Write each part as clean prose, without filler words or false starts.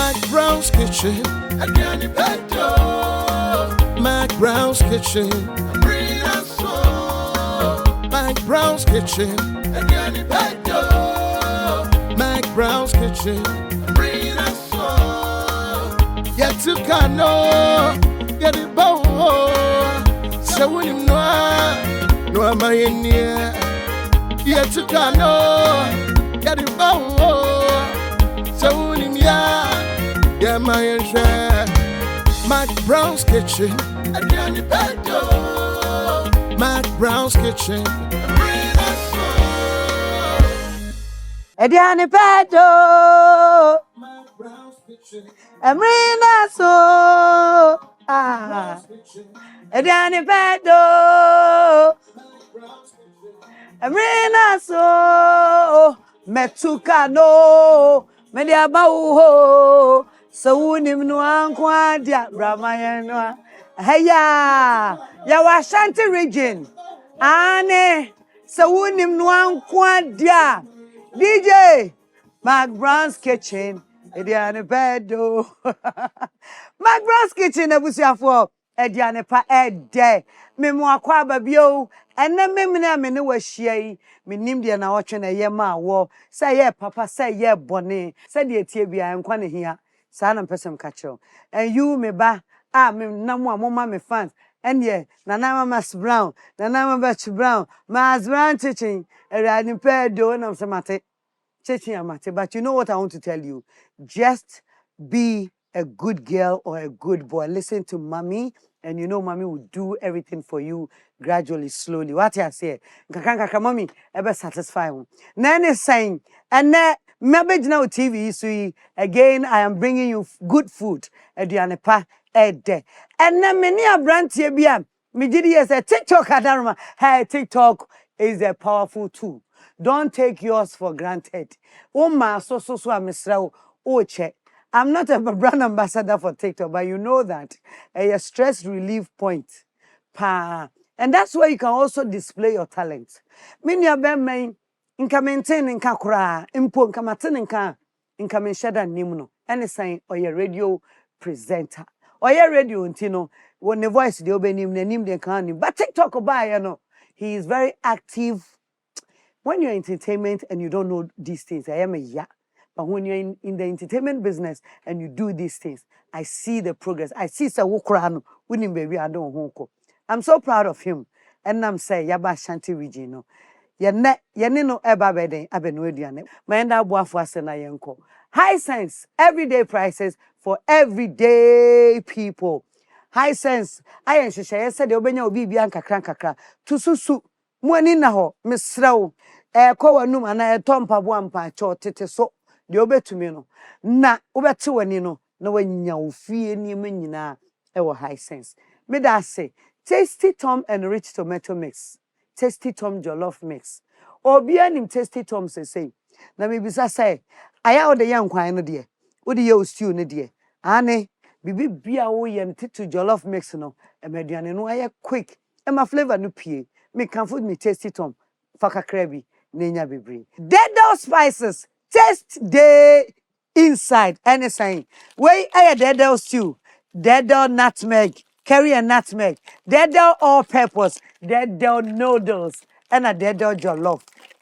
McBrown's kitchen. McBrown's kitchen. McBrown's kitchen. McBrown's kitchen. Yet to cano, get it bow. So when you know, no am I in here. Yet to cano, get it bow. So when you yeah, my share. McBrown's kitchen. McBrown's kitchen. Ediane pedo. McBrown's kitchen. Emrina so. Ah. Ediane pedo. Emrina so. Metuka no. Media bauho. So unim no ankwa dia Ramayana. Heya. Ya Ashanti region. Ane. So unim no ankwa dia. DJ McBrown's kitchen. Ediane pedo. McBrown's kitchen ebusiafo. Ediane pa ede. Memo akwa babio. Ena memne me ne wahia yi. Menim de na wotwe na ye ma wo. Say ye papa say ye bone. Say de etie bia nkwa ne hia. Sa na mpesem ka kiro. And you me ba me namu amoma me fans. Enye Nana Mama Brown, Nana Mama Brown, Mas Brown teaching. Ediane pedo na msemate. But you know what I want to tell you? Just be a good girl or a good boy. Listen to mommy, and you know mommy will do everything for you gradually, slowly. What I say? Kaka mommy, ever satisfy you. Nene saying, and maybe now TV, so again, I am bringing you good food. Ediane pa ede. And then many a brand here be me did yes a TikTok adarma. Hey, TikTok is a powerful tool. Don't take yours for granted. Ma so Mr. Oche. I'm not a brand ambassador for TikTok, but you know that a stress relief point. And that's where you can also display your talents. Many of them may maintain in kakura, impo nkamatin inka menshada nimuno. And saying or your radio presenter. Or your radio untino when the voice the obenim nim de kan. But TikTok oba he is very active. When you're in entertainment and you don't know these things, I am a yeah. But when you're in the entertainment business and you do these things, I see the progress. I see Sawukrano winning baby I don't honko. I'm so proud of him. And I'm saying Yaba Ashanti region. No eba beden abenwediane. Maenda boafo asena yenko. High sense, everyday prices for everyday people. High sense, I said the obenya obi bia nkakra tususu mwani na ho misrawo kwa wanum ana etompa bo ampa cho tete so de obetumi no na obete wani no na wanya ofie ni nyina e high sense me da say Tasty Tom and Rich Tomato mix, Tasty Tom jollof mix obi anim Tasty Tom say na me bisa say aya o de yankwan no de wo de ye stew no de ane bibi bia wo ye ntitu jollof mix no emeduane no aye quick e ma flavor no pie me can food me Tasty Tom faka krabi nenya bebre dead spices taste day inside anything wey dead stew dead nutmeg curry and nutmeg dead all peppers dead noodles and a dead jollof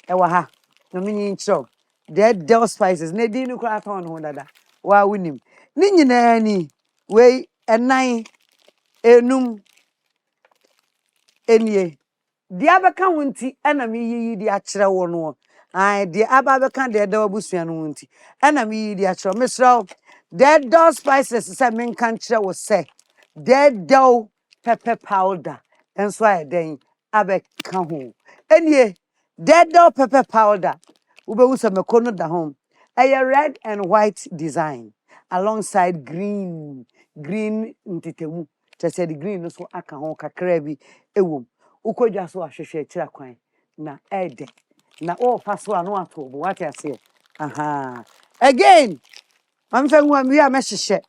e wa ha no mini intro dead spices ne di no kra ton ho dada wa winim ni nyina ni wey enan enum enie di abeka wonti ana me yiyi di akere wo no ai di ababeka de da obusua no wonti ana me yiyi di akere mesro dead spices say men kan kire wo say dead pepper powder enso ai den abeka ho enie dead pepper powder ube wusa mekono da home a red and white design alongside green ntitemu tese the green no so aka ho kakra bi ewom ukodwa so ahwehwe kira kwan na ede na o faso anu ato bo what I say aha again I'm fenwa mi a mehhehye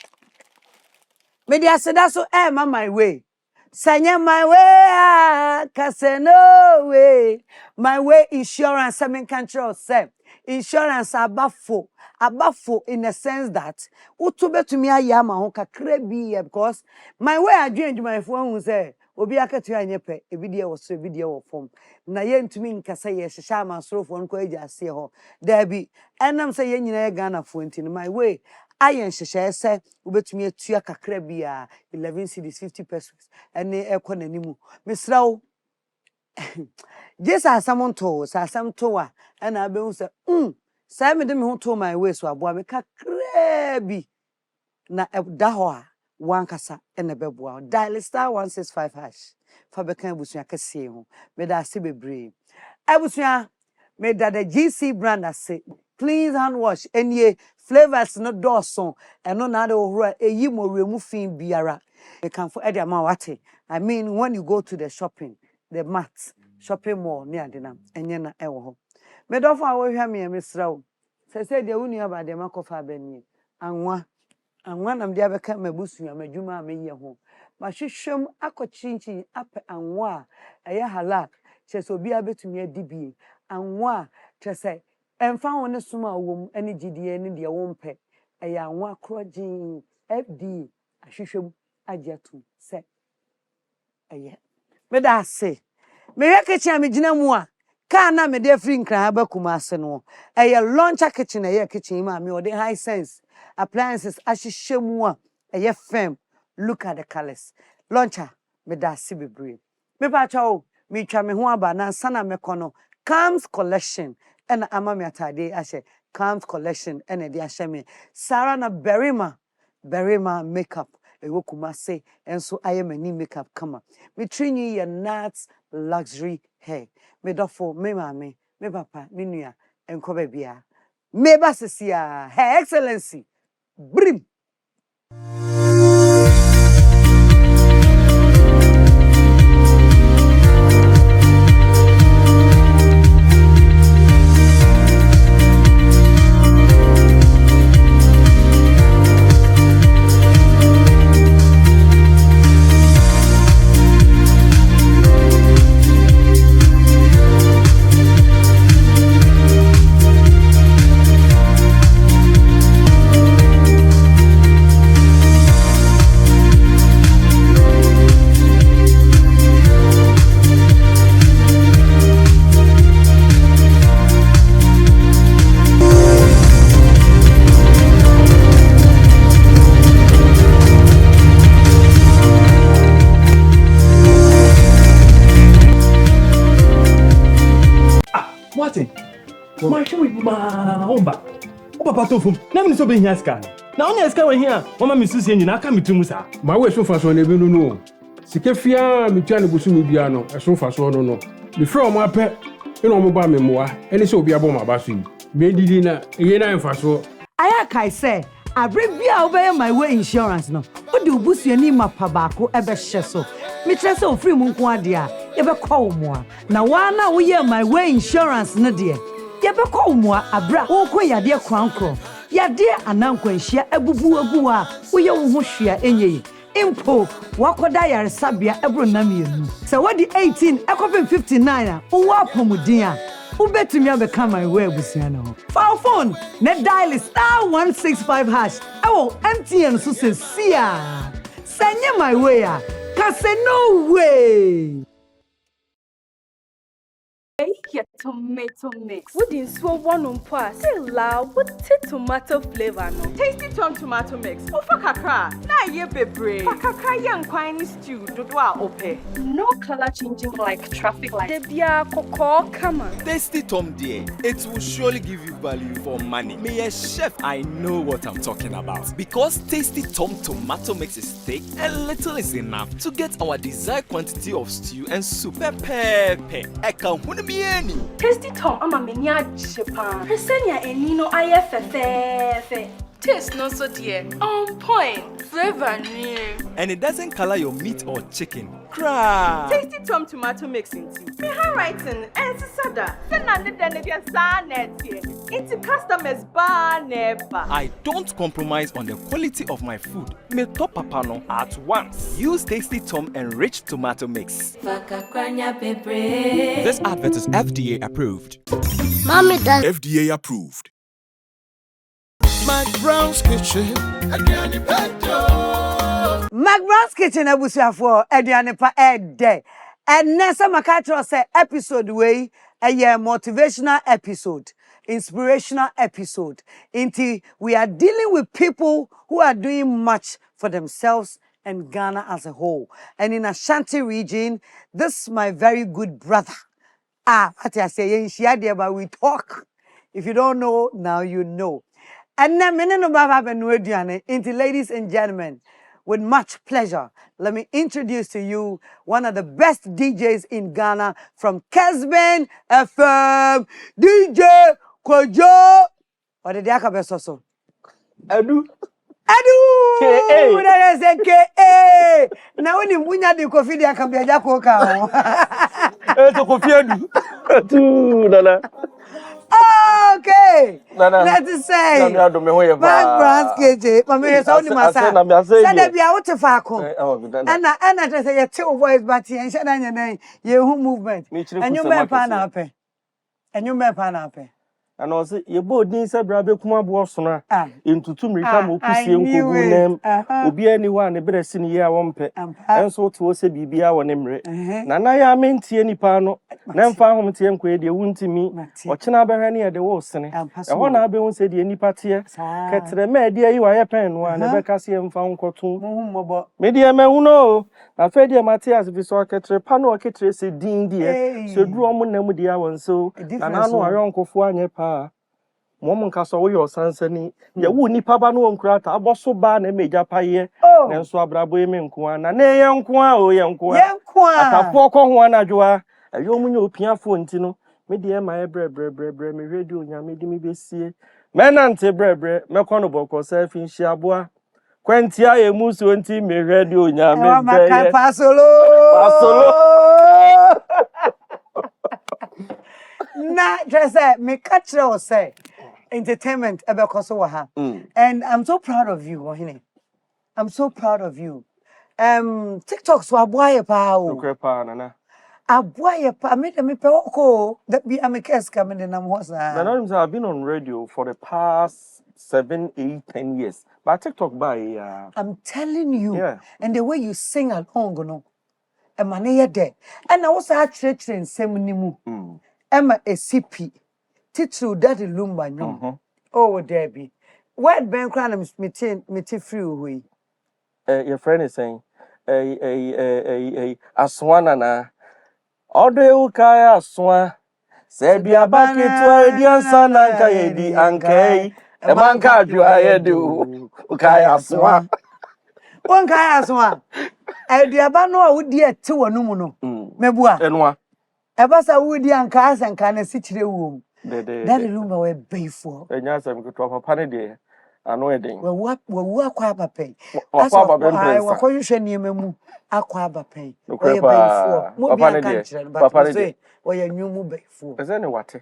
me dia seda so ma my way sanya my way kase no way my way insurance seven control say insurance abafo in a sense that utu betumi ayama ho kakra bi because my way adwen my phone say obi akatua anyepe ebidie wo so ebidie wo fom na ye ntumi nkasa ye hyehyɛ amasorofo nko agya ase ho da bi enam say ye nyina ye Ghana fo ntini my way ayen hyehyɛ se obetumi atua kakra bi a 11 cedis 50 pesos ene ekɔ nanimu misrawo Jesus asam to a na abehu se say me de me ho to my way so aboa me kakra bi na da ho a wankasa ene beboa dial star 165 hash fa bekan abusua kase ho me da ase bebre abusua me da the GC brand ase clean hand wash enie flavors no dawson eno na de ohoro eyi mo remu fin biara you can for ede ma wate I mean when you go to the shopping mall near Denham enye na ewo ho me do fa wo hwa me mesra wo se de wunu aba de makofa bani anwa na mde abeka mabusu amadwuma ameye ho ma hwehwem akochinchi ape anwa eye halak se obi abetumi adibie anwa se emfa ho ne suma awom ene gidie ne de wo mpe eye anwa krojin FD ahwehwem ajetu se eye me da se me kitchen me gina mu a ka na me de free nkran abakuma ase no eye launcher kitchen eye kitchen ma me ode high sense appliances ahyehyɛ mu a eye firm look at the colors launcher me da se bebre me pa chawo me twa me ho aba na sana me kono comes collection and ama me atade ahye comes collection and de ahye me Sarah na berima makeup ewo kumase enso aye mani makeup kama me trinyi ye nuts luxury hair me dofo me mame me papa me nua enko ba bia me ba sesia her excellency brim Papa tofum na me so be hia ska na onya ska we hia mama me susie nyina aka metum sa ma we so fa so na bi no no sike fia me tua ne busu me bia no so fa so no no me frɛ o ma pɛ ina o mo ba me moa ene se obi abo ma ba so yi me didi na eye na enfa so aya kai say abre bia obey my way insurance no odi obusu ni mapa baako ebe hye so me kire se ofri mu nko ade a ye be call mo a na wa na wo ye my way insurance no de ye be call mo abra wo ko yade krankro yade anankwanhia abubu agu a wo ye wo ho hwea enye impo wakoda yare sabia ebro na mienu se wadi 18 ekopin 59 a wo apomudin a wo betumi abeka my way abusia no phone ne dial star 165 hash ewo MTN so se sia sanye my way a ka say no way. Your tomato mix. Wouldn't so one on pass. Say loud, what tomato flavor no? Tasty Tom tomato mix. Ofa kakra. Na ye bebre. Kakra yan kwani stew. Dodwa ope. No color changing like traffic light. Debia koko kama. Tasty Tom dear. It will surely give you value for money. Me a chef, I know what I'm talking about. Because Tasty Tom tomato mix is thick and little is enough to get our desired quantity of stew and soup. Pepe. Tasty Tom ama menia chepa. Presenia enino aye fefe. Taste not so dear. On point. Flavor new. And it doesn't color your meat or chicken. Cry. Tasty Tom tomato mix into. Me handwriting and sada. Send under the sanet here. Into customers bar never. I don't compromise on the quality of my food. Me top papano at once. Use Tasty Tom enriched tomato mix. This advert is FDA approved. Mommy does. FDA approved. McBrown's Kitchen, Adriani Petto. McBrown's Kitchen for Adriani Pa Ede. And Nessa Macatro say episode way a year motivational episode, inspirational episode. Inti we are dealing with people who are doing much for themselves and Ghana as a whole. And in Ashanti region, this is my very good brother. What I say, but we talk. If you don't know, now you know. And then, ladies and gentlemen, with much pleasure, let me introduce to you one of the best DJs in Ghana from Kesben FM, DJ Kojo. What did you so? Edu. KA. That is a KA. Now when you munya di kofi dia can be a jacoka. To kofi Edu. Nana. Okay. Let's say. McBrown's Kitchen. Mama, so ni masa. Said there be out to Fako. And I just say your two voice, but you ain't your name. You movement. And you may pan up. And you may pan up. And also, your board needs a brother come up Warsona into two Ricamo Pussy be anyone a better senior one pet. And so to say BBA one emre. Nana, mean Tieni Pano, then found him Tienque, the wound to me, or Chinabahani at the Wilson. And one I don't say the any party, cat the media you are a pen one, never Cassian found Cotum. Media me uno, a Fedia Matthias, if you saw a pano or catres, Dean dear, so drew on them with the hour so, and I know our uncle for one. Woman Castle, your sons and you wouldn't papa no crat, I was so bad and made up a year. Oh, and so Brabo Menquan, and a young qua, oh, young qua, a fork on one ajua, a young Pia Fontino, media my bread, me radio, and made me be see. Man ante bread, Meconobo, or self in Shabua. Quentia, a moose, me radio, Yammy, Pasolo. Nah, just say, me catch or say entertainment about Kosovo. And I'm so proud of you, Ohine. I'm so proud of you. TikTok so aboye pa o. Nana. Aboye pa me pe oko that be amekes coming in am hosa. Nana, I've been on radio for the past 7, 8, 10 years. But TikTok by I'm telling you. Yeah. And the way you sing along, no. E mane there. And I was at church in Semnimu. Emma a CP. Titru daddy lumba nyom. Oh, Debbie. What Ben Cranham meeting free we? Your friend is saying, Aswanana. Ode ukaya aswa. Said be a back to a son anka anke. A man can't do I do. Ukaya aswa. One kaya aswa. I diabano would dear two and no. Mebua. And what? Ebasa wudi anka asanka na sichire wom. Daddy lumba we pay for. Enyasa mkutoa pani de anoeding. We akwa pay. Akwa pay. We kwa yushe niememu akwa pay. We pay for. Mo bi anka chire but say we nyumu pay for. Is any what?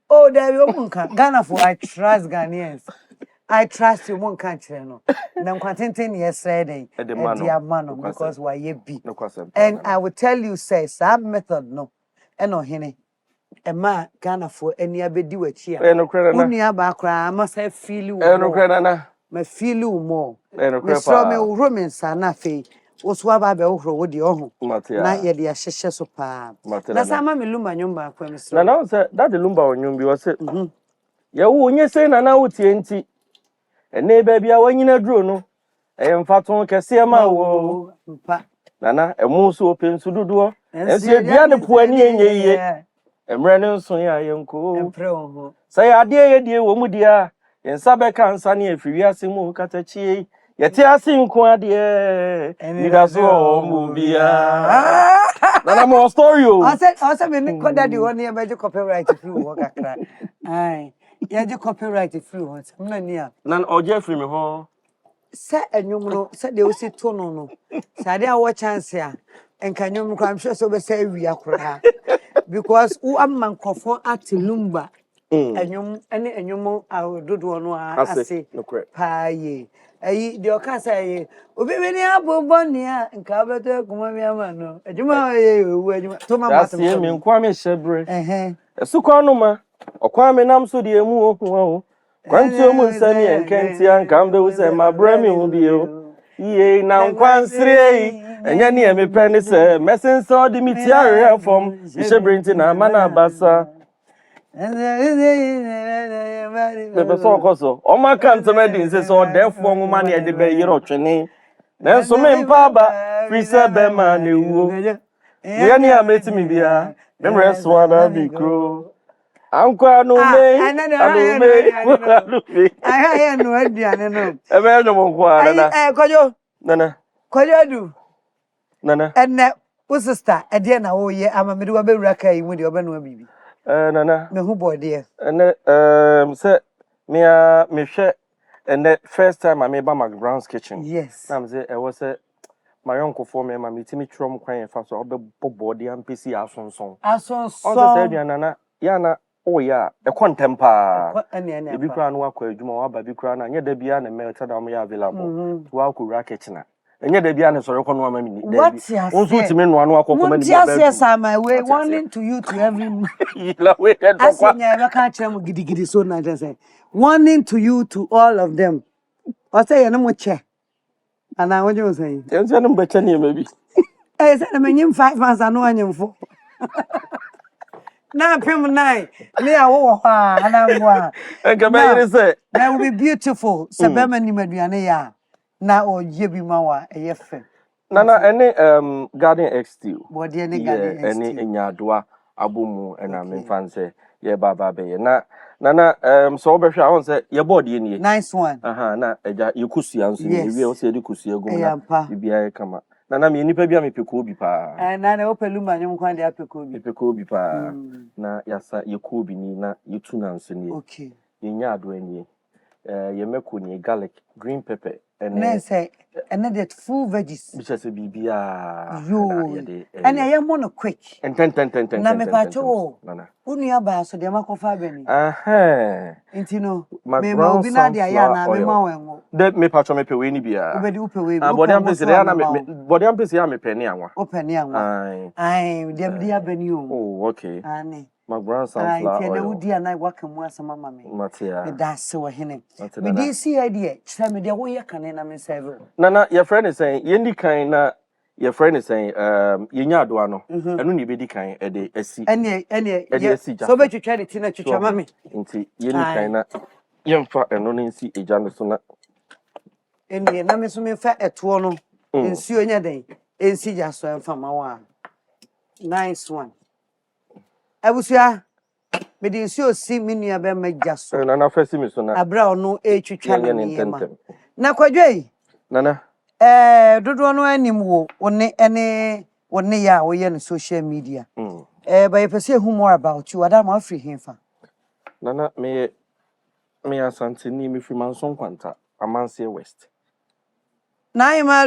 Oh, there you munka. Ghana for I trust Ghanaians. I trust you won't catch no. Nam quantity yesterday. Dear man, because why ye be. And I will tell you, say, some method no. And no henny. A man Ghana for any abedi with cheer. Only about cry, I must have feel you. My feel you more. Miss Romeo Romans are nothing. Was waba be ohro wo di ohun na ye de ahyehyɛ so pa na sama me lumba nyumba akwa mi so na na say that the lumba onyum bi wo say ye wo onye say na na wo tie nti ene ba bia wanyina duro no e mfato kese ma wo pa na emu so opensu dodo ense bia ne po ani enye emre ne nso ya yenko empre ho say ade ye die wo mu dia yensa be kan sa ne afiri ase mu katachie yeti asinko ade ni da so mu bia na mo story o I said me ko daddy one here be copyright if you work akra ai Yeah, the copyright free ones. I'm not near. Nan oje free me ho. Say enyum no, say they will say tono no. Say they are chance here. And can you I'm sure so we say we are because who am man kofo at lumba. Enyum any enyum I will do one I say no correct. Pa ye. The oka say obi ni abobon nia nka beto kuma mi ama no. Ejuma ye ejuma to ma matem. That's me nkwa me hyebre. Esukwa no ma. Okwa me nam so de emu ohu. Kwanti omu nsani enkenti anka mbe use ma brami hu bio. Iye na nkwansire enya ni emepe ni se mesenso de mitiare fom hyebre nti na mana basa. Bebe so koso o ma kan temedi nse so defo nwuma na de be yiro twene na nso me mpa ba free se be ma na ewuo ye ni ametimi bia memre so ada bikro ankwa no me anu me aha no aduane no ebe no mo kwa nana kojo nana kojo du nana enne wo sister e de na wo ye amamede wa bewura kai mu de obanu bibi nana me hu bode ene se me hwe and first time I made McBrown's kitchen. Yes. I'm say I was my uncle for me, my meeting trom crying fast or the body and PC ason. Ason said Yana Yana, oh yeah, a contempa. The big crown work with Juma, baby crown, and yet the Bian and melted on me available. Walk kitchen. And yet the Bian is a woman. What's your one walk of yes, I'm my way, warning to you to every I say, never catch them giddy so nice and say. Warning to you to all of them. I say no more chair. And I what you saying? Tell them better maybe. I said I'm 5 months I know I'm 4. Now pim 9. Me I wo and I'm one. And come here say that will be beautiful. Sabema ni meduane ya. Na o yebi mawa e yefe. Nana any garden exterior. Body any garden exterior. Any nyadwa abumu and I'm fancy. Yeah baba be na Nana, so be sure I want say your body ni. Nice one. Na eja yekusi anso ni we o say yekusi egum na bibia kama. Nana me nipa bia me peko bi pa. Nana o pelu manyum kwan de apeko bi. Peko bi pa. Na yasa yeko bi ni na yetu na anso ni. Okay. Yenya ado ani. Yemeko ni garlic, green pepper and say and that full veggies. Which say bibia. Yo. And I am one quick. And 10. Na me pacho. Nana. Unu ya ba so de makofa be ni. Inti no. Me ma obi na de aya na me ma wenwo. De me pacho me pe we ni bia. Obedi upe we. Body am pese ya na me body am pese ya me pe ni anwa. O pe ni anwa. Ai, dem dia be ni o. Oh, okay. Ani. McBrown's sunflower oil. Ai, na udi ana waka mu asama mama me. Matia. Me da se wo hene. Me dey see idea. Try me dey wo ye kan na me serve. Nana, your friend is saying yendi kan na your friend is saying yenya adoa no. Enu ni be di kan e de asi. Ene so be twetwa de ti na twetwa mama. Nti yendi kan na yemfa eno ne nsi eja no so na. Ene na me so me fa eto no. Nsi onya den. Ensi ja so emfa ma wa. Nice one. Abusia me di nsi osi me nua be magya so. Nana fesi me so na. Abra ono twetwa na yema. Na kwadwei. Nana. Dodo no anim wo one ya wo ye no social media. But you say who more about you. Adam Afri Hinfa. Nana me asante ni me free manson kwanta Amansie West. Na ima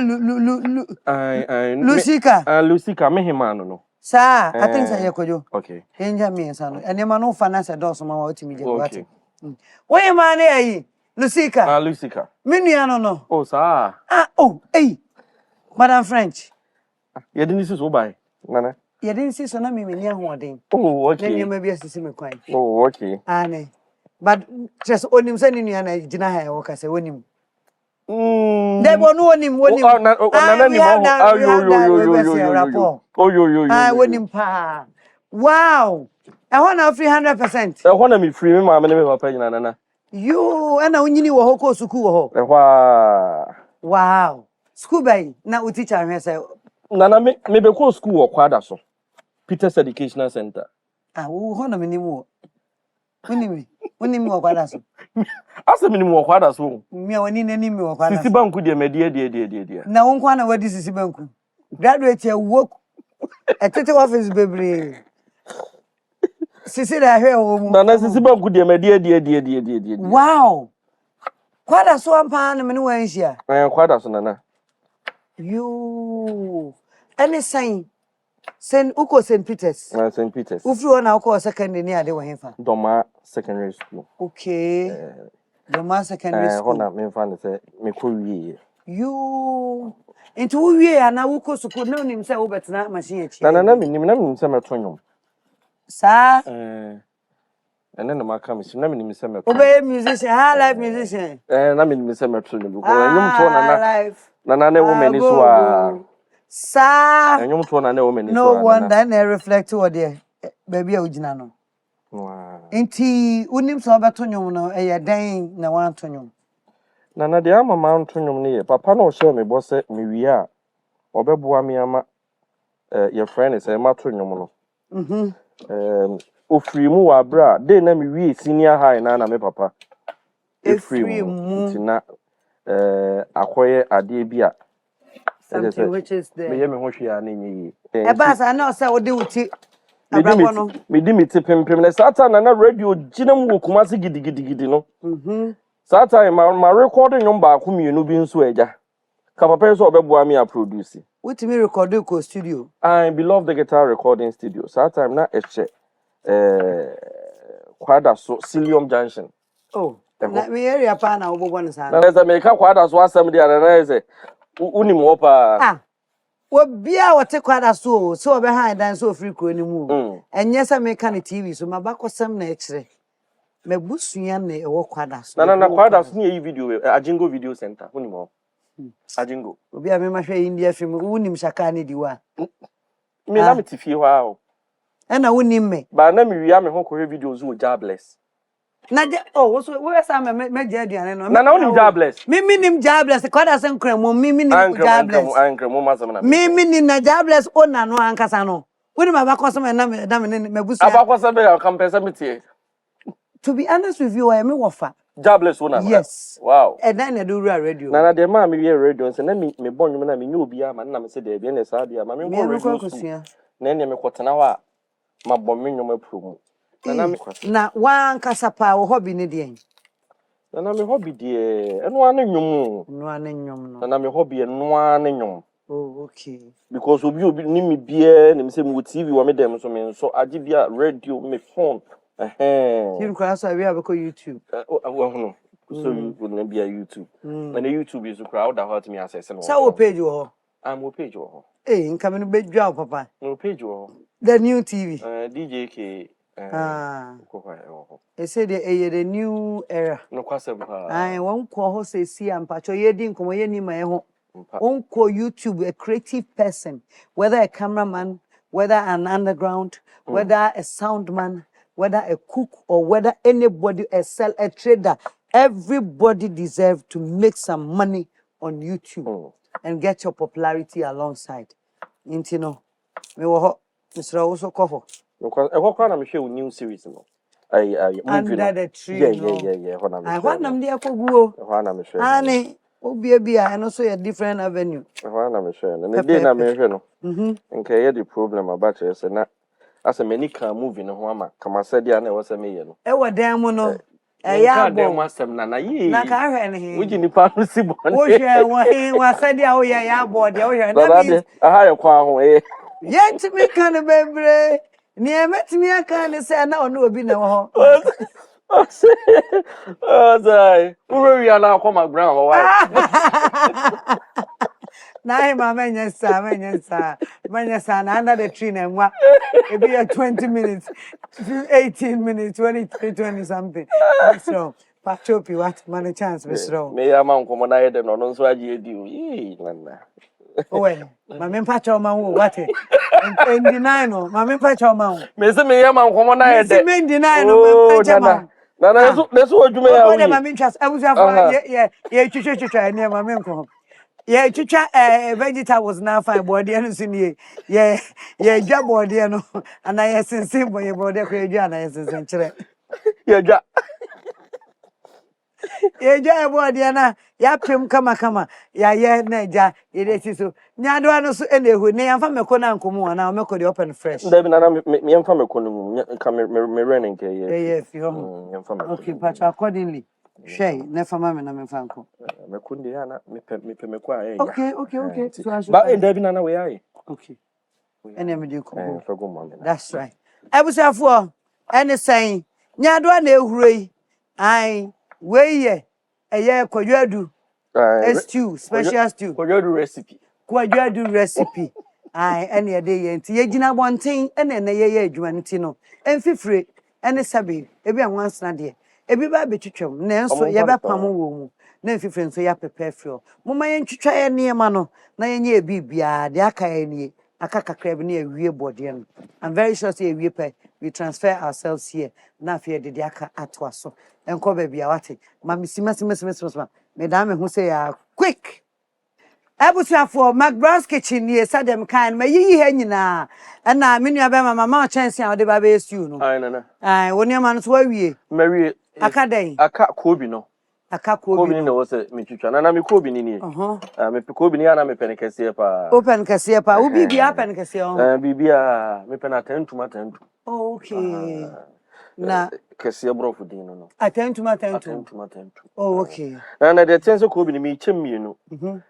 Lucika. Lucika me himano no. Sir, I think say yakojo. Okay. Enja me nsano. Ene ma no finance doors ma wa otimi je what. Wo ma na ayi Lucika. Lucika. Me nua no. Oh, sir. Oh, hey. Madam French. You didn't see so by. Nana. You didn't see so na me ni ahoden. Oh, okay. Then you maybe asisi me kwan. Oh, okay. Ane. But just onim say ni nua na gina ha e wo ka say onim. They won't onim. Nana ni mo. Oh, yo. Onim pa. Wow. I want na free 100%. I want me free me ma me papa nyina nana. You and unyini wo ho ko school wo ho. Wow. School bay na u teacher hwe say. Nana me be ko school wo kwada so. Peter's Educational Center. Wo ho na me ni mo. Unimi wo kwada so. Asa me ni mo kwada so. Me woni nani me wo kwada. Sisi banku de medie. Na won kwa na wadi sisi banku. Graduate e wo. Etete office bebre. Sisi da hwe wo mu. Na sisi ba ku de me de. Wow. Kwada so ampa na me no wanhia. Kwada so nana. You. Any sign. Saint Uko St. Peter's. St. Peter's. Ufru na uko secondary ni ade wo hefa. Doma secondary school. Okay. Doma secondary school. Hona me fa ne say me ko wiye. You. Into wiye ana uko school na onim say wo betena machine echi. Na minim say meto nwom. Sa. And then my come na minim say meto. Obe musician, high life musician. Na minim say meto nwom because enyum to na na woman is wa. Sa. Enyum to na woman is wa. No wonder na reflect what there. Baby a ugina no. Wow. Inti unim so beto nwom no eye dan na wan to nwom. Na de ama ma nto nwom ne ye papa na o share me bo se me wi a obeboa me ama your friend is ma to nwom no. Ofri mu wa bra de na me wi senior high na me papa. Ofri mu tina akoye ade bia. Something which is there. Me ye me ho hwia na nyi. E ba sa na o se wo de wuti. Me di me ti pempem na sata na radio ginam wo kuma se gidigidi no. Sata ma recording nyom ba ku mienu bi nso eja. Ka papa so obeboa me a produce. What me recording ko studio? I belong the guitar recording studio. Sata na eche kwada so Cilium Junction. Oh. Na me area pa na obobo no sa. Na me ka kwada so asem dia na say unim wo pa. Obia wote kwada so obe han dan so free kro ni mu. Enye se me ka ne TV so mabakosem na ekire. Mebusua na ewo kwada so. Na kwada so ni video Ajingo Video Center. Unim wo. Ajingo. Obia me mahwe India film unim shaka ne diwa. Me na me tifie hwa o. Na unim me. Ba na me wia me ho ko videos wo Jobless. Na wo so wo sa me je aduane no. Na unim Jobless. Me nim Jobless kwada se nkramo me nim Jobless. Ankramo masam na. Me nim na Jobless ona no ankasa no. Unim abakosem na me mebusua. Abakosem be campesa metie. To be honest with you, I am wafa. Jobless one. Yes. Wow. And then I do radio. Na de ma me radio so na me bon nwum na me nyu obi ama na me se de bi na sa dia ma me go radio. Na ne me kwotena wa ma bon me nwum apromu. Na wan kasa pa wo hobby ne de. Na me hobby de eno ane nwum. No. Na me hobby eno ane nwum. Oh, okay. Because obi ni me bia na me se me TV wo me dem so me so agi bia radio me phone. You cross we have go YouTube. No. So you would be a YouTube. And the YouTube is a crowd that hurt me access. So page you. I'm will page you. Hey, coming to bed job, papa. No page you. The new TV. DJ KA. They say the new era. No question. I won't call say see and patch ye didn't come any my home. Won't call YouTube a creative person, whether a cameraman, whether an underground, whether a sound man, whether a cook or whether anybody a trader, everybody deserves to make some money on YouTube and get your popularity alongside. You know, me wo Mr. Also cover. Because I work on a show new series. Under the tree. Yeah. I want them there for go. Annie, be and also a different avenue. I want them to share. And the day I'm here, and carry the problem about us and that. As a many can move in a home, come I said, yeah, was a million. Ewa damn no. Yeah, there was some nana ye. Which in the pharmacy, was said, oh, yeah, board, I hire quam, yet to me, kind of baby. Near met me, I can't say, no, be no. Oh, who are you now? Come McBrown's. Now, my man, under the tree and what? It be 20 minutes, 18 minutes, 20 something. So, Pachopi, what money chance, Miss Rowe? May I mount come on, I don't know, so I do. Oh, my man Pacho man, what? And deny no, my man Pacho man. Miss me, I'm on come on, I deny no, that's what you may have. My interest, I was yeah, near my man come. Yeah, chicha vegetables now fine body and see yeah, job body no and I simple your body create and I sense. Yeah, Ye joy board na ya pem kama ya ye na ja ye dey so nyado ano so ene hu ne yamfa meko na nkomo na meko dey open fresh David na me yamfa meko no mu ka me run nke ye yes yo yamfa meko okay but accordingly shey na fama me na me fa nko meko ndi ya na me meko a ya okay so I should ba David na we aye okay ene me dey ko that's right Ebusafo ene say nyado na ehuro yi ai we ye eye kodwadu stew special stew kodwadu recipe ai ene ye dey enti ye gina bonten ene na ye adwuma nti no emfifire ene sabe ebi anwansna de ebi ba betwetwem na enso ye be pam wo mu na emfifire nso ya prepare fio moma ye ntwetwa ye niema no na ye nye bibia de aka ye nie aka kakra bi na ye wie bode no I'm very sure say we pay we transfer ourselves here na fear de aka atwa so enko ba bia wate ma misima me da me hu say ya quick Ebusuafo McBrown's kitchen ni sadem kan ma yiyi ha nyina na me nua be mama chance a de ba be stew no ai woni ma no so awie mawie aka den aka kobi no aka kobi no wo se me twitwa na me kobi ni me kobi ni ana me pen kese pa open kese pa u bibia pen kese on bibia me pen atentu okay na kese brofu din no atentu oh okay na de tense kobi ni me chemienu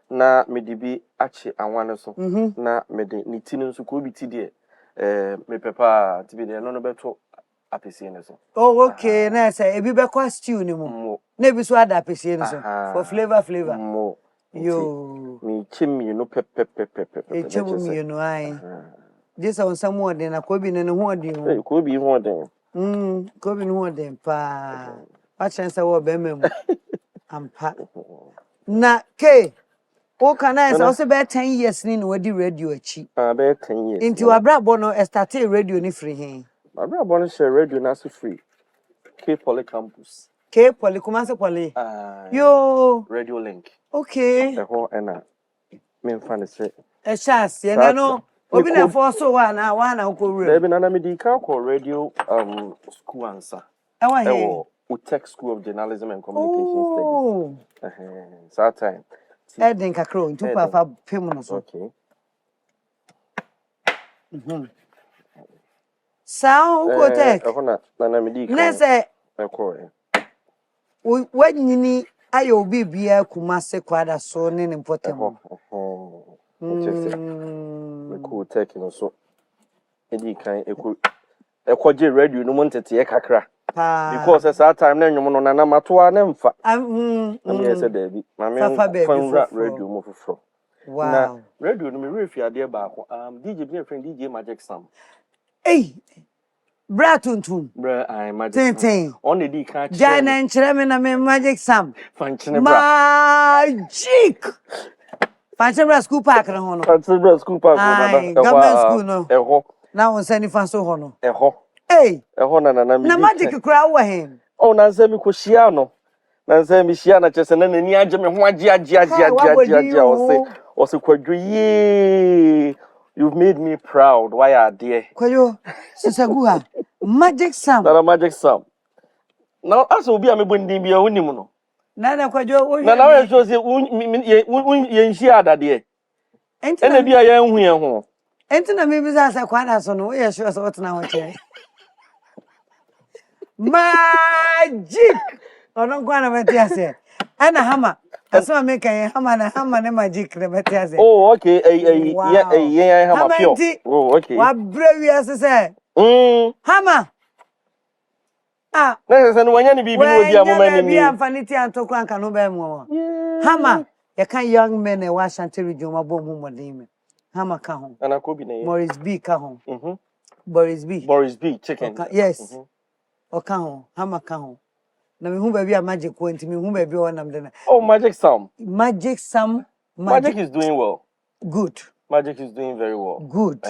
na me de bi ache anwane so na me de ni ti nso kobi ti de me pepa ti bi de no beto apesi ne so oh okay na say ebi be kwa stew ni mu na ebi so ada apesi ne so for flavor yo me chemienu e chemienu ai this on some de na kobi ne ho de ho kobi ho de kobi ne ho de pa a chance wo be mem ampa na ke o kana say o se be 10 years ni no di radio achi be 10 years into abrabo no start radio ni free hin abrabo no share radio na so free K Poly campus Kumase Poly yo radio link okay ho ena me fan say e chance ye no obi na force wa na ko radio baby na me di ka ko radio school answer Utech School of Journalism and Communication Studies. So time. Eden kakro ntu papa pem no so. Okay. Sao ko tek. Na me di ka. Na say Ekọ. Wanyini ayo bibia Kumase kwada so ne potem. Me ko Utech no so. Edi kan ekọ je radio no montete kakra. Because at that time na nyumo no na matoa na mfa me say David ma me fan radio mo foforo wow radio no me refiade ba ko DJ be friend DJ Magic Sam bra tuntum bra I Magic Sam on the di ka jana nkyere me na me Magic Sam fanchine bra magic fanchine bra school park na ho no fanchine bra school park na government school no eho na won sani fan so ho no eho eho na mi na magic kura wa hen na nse mi ko shia no na nse mi shia na chese na nani age me ho age o se kwadwo ye you've made me proud why are there kwayo sisaguha Magic Sam na Magic Sam na aso obi a me bondin bia onim no na kwayo na we so se ye nhia adade ena bia ye hu ye ho enti na me bi sa kwada so no ye sure so otna ho che magic ono gwana metiase ana hama asema me kan hama ne magic ne metiase oh okay hama pure oh okay wa brewi asese hama na se no wanya ni bibi no dia mama ni bi amfaniti antoko anka no be mu hama ye kan young men e wa Shanti region ma bom hu modin me hama ka ho ana ko bi na ye Morris B ka ho Boris B chicken yes oka ho hama ka ho na me hu ba bi a magic ko ntimi hu ba bi wonam de na oh Magic Sam Magic is doing well good Magic is doing very well good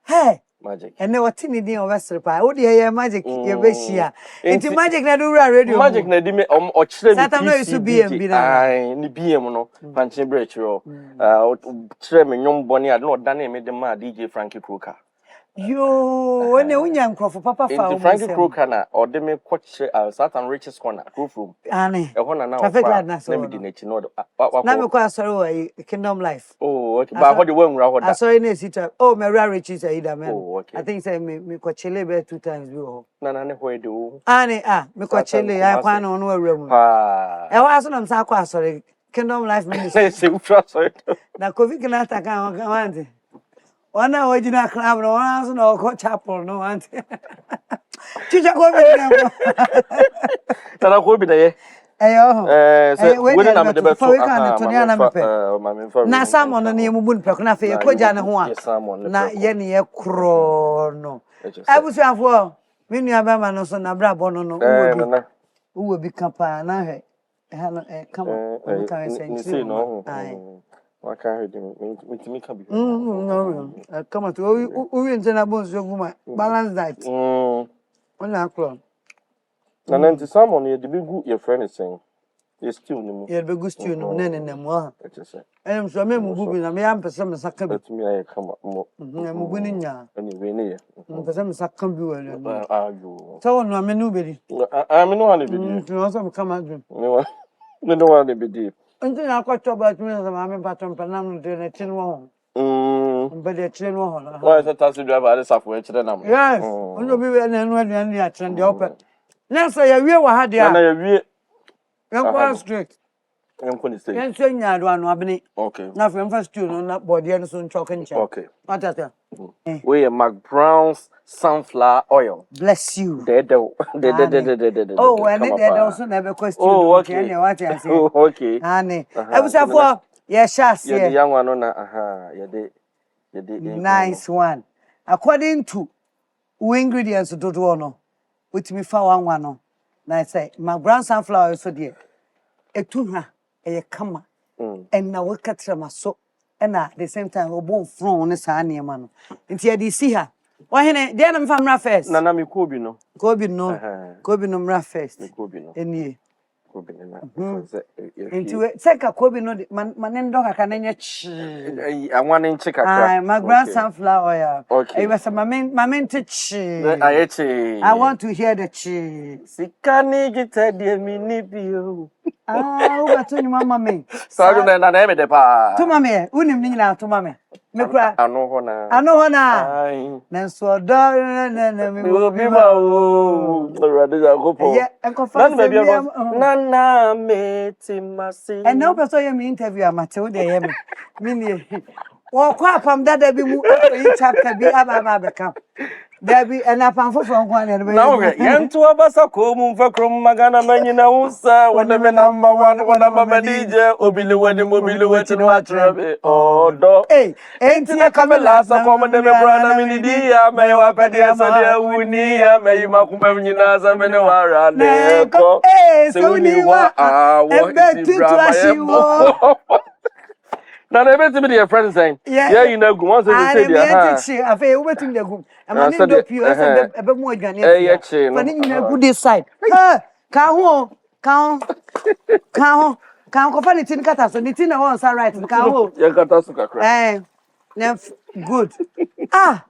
hey Magic ene wati ni din obesere pa wo de ye Magic ye be hia enti Magic na do radio Magic na di me o kire mi Satam no isu BM bi na ai ni BM no panche break ro kire me nyom boni ade no dane me de ma DJ Frankie Kroka Yo, when you for Papa into Frankie Crocana or the me coach Southern Richest Corner, proof room. Annie, A one now. traffic light, na so. Let me didn't know. Now me kwa sorry Kingdom Life. Oh, okay. But what the one round? I saw in a seat. Oh, my rare riches either man. Oh, okay. I think say me kwa chile be 2 times before. No, where do? Annie, me kwa chile. I can't on no room. Ah, I was on some kwa sorry. Kingdom Life ministry. Say trust it. Na COVID can attack on. One original club, no one no go chapel, no one. Chicha go be there. Tara go be there. Ayo. We na me de be so na salmon no emu bu npeko na fe ye koja ne ho a. Na ye ne ye kro no. Abusuafo, me nua ba ma no so na bra bo no no. Uwo bi kapa na he. Ha no come on. Kan say no. Why can't you make me no. Come on to we intend bones you balance diet. On na kro. Na nanti salmon ye de be good your friend is saying. Yes, still no. Ye be good stew no ne mo. Em so me mu bu bi na me am pese me saka bi. Let me I come mo. Mu bu ni nya. Anyway ne ye. Pese me saka bi wa le. Ayo. So no me no be di. Me no wan be di. No so me come adwin. Me no wan be di. Until I got to about me, I'm patron Panam to the chin wall. But the chin wall. Why is a taxi driver at the software to the number? Yes, only be and the attend the open. Now say we were had the young strict. And saying you had one abney. Okay. Now from first tune on that body and soon talking. Okay. What that? We are McBrown's sunflower oil. Bless you. Oh, and it also never question. Oh, okay. What I say. Oh, okay. Annie, I was for yes, the young one on nice one. According to ingredients to do no, which me found one no. Now I say McBrown's sunflower so dear. A tuna, a kama, and now we cut my so. And at the same time, we both from this honey man. Until you see her. Why, then I'm from Raffes. Nana, me Kobe no. Kobe no. Kobe no Raffes. Kobe no. And ye. Kobe into it. Take a Kobe no. Man, dog, I can I want in check. My grandson flower. Okay. It was my main to I want to hear the cheese. Sikani get dear mini. Ah, to Mamma me. Sorry, I name the pa. To Mamma, unim nina to Mamma. Me cry. I know Hona. I know Hona. Nanso darling, and we will be rather go. Yeah, and confirm Nana made him masi. And now, person you interview Matilda. Mini. Walk up from that, there be each chapter be about there be an apple from one and now, young to a basacom for Crum Magana Manina Usa, when the number one, when I'm a manager, Obilu when the mobile went to watch oh, dog. Hey, ain't in a Camela, so come and never run a minidia, may you have a dear Wunia, may you Makumina, and Menowara. Hey, so you are, now, they better be your friends saying, yeah, you know, once they say, I feel waiting the group. I'm going to you a bit more than a good side. Can't go for anything catastrophe. Anything I want to write. Can't good. Ah,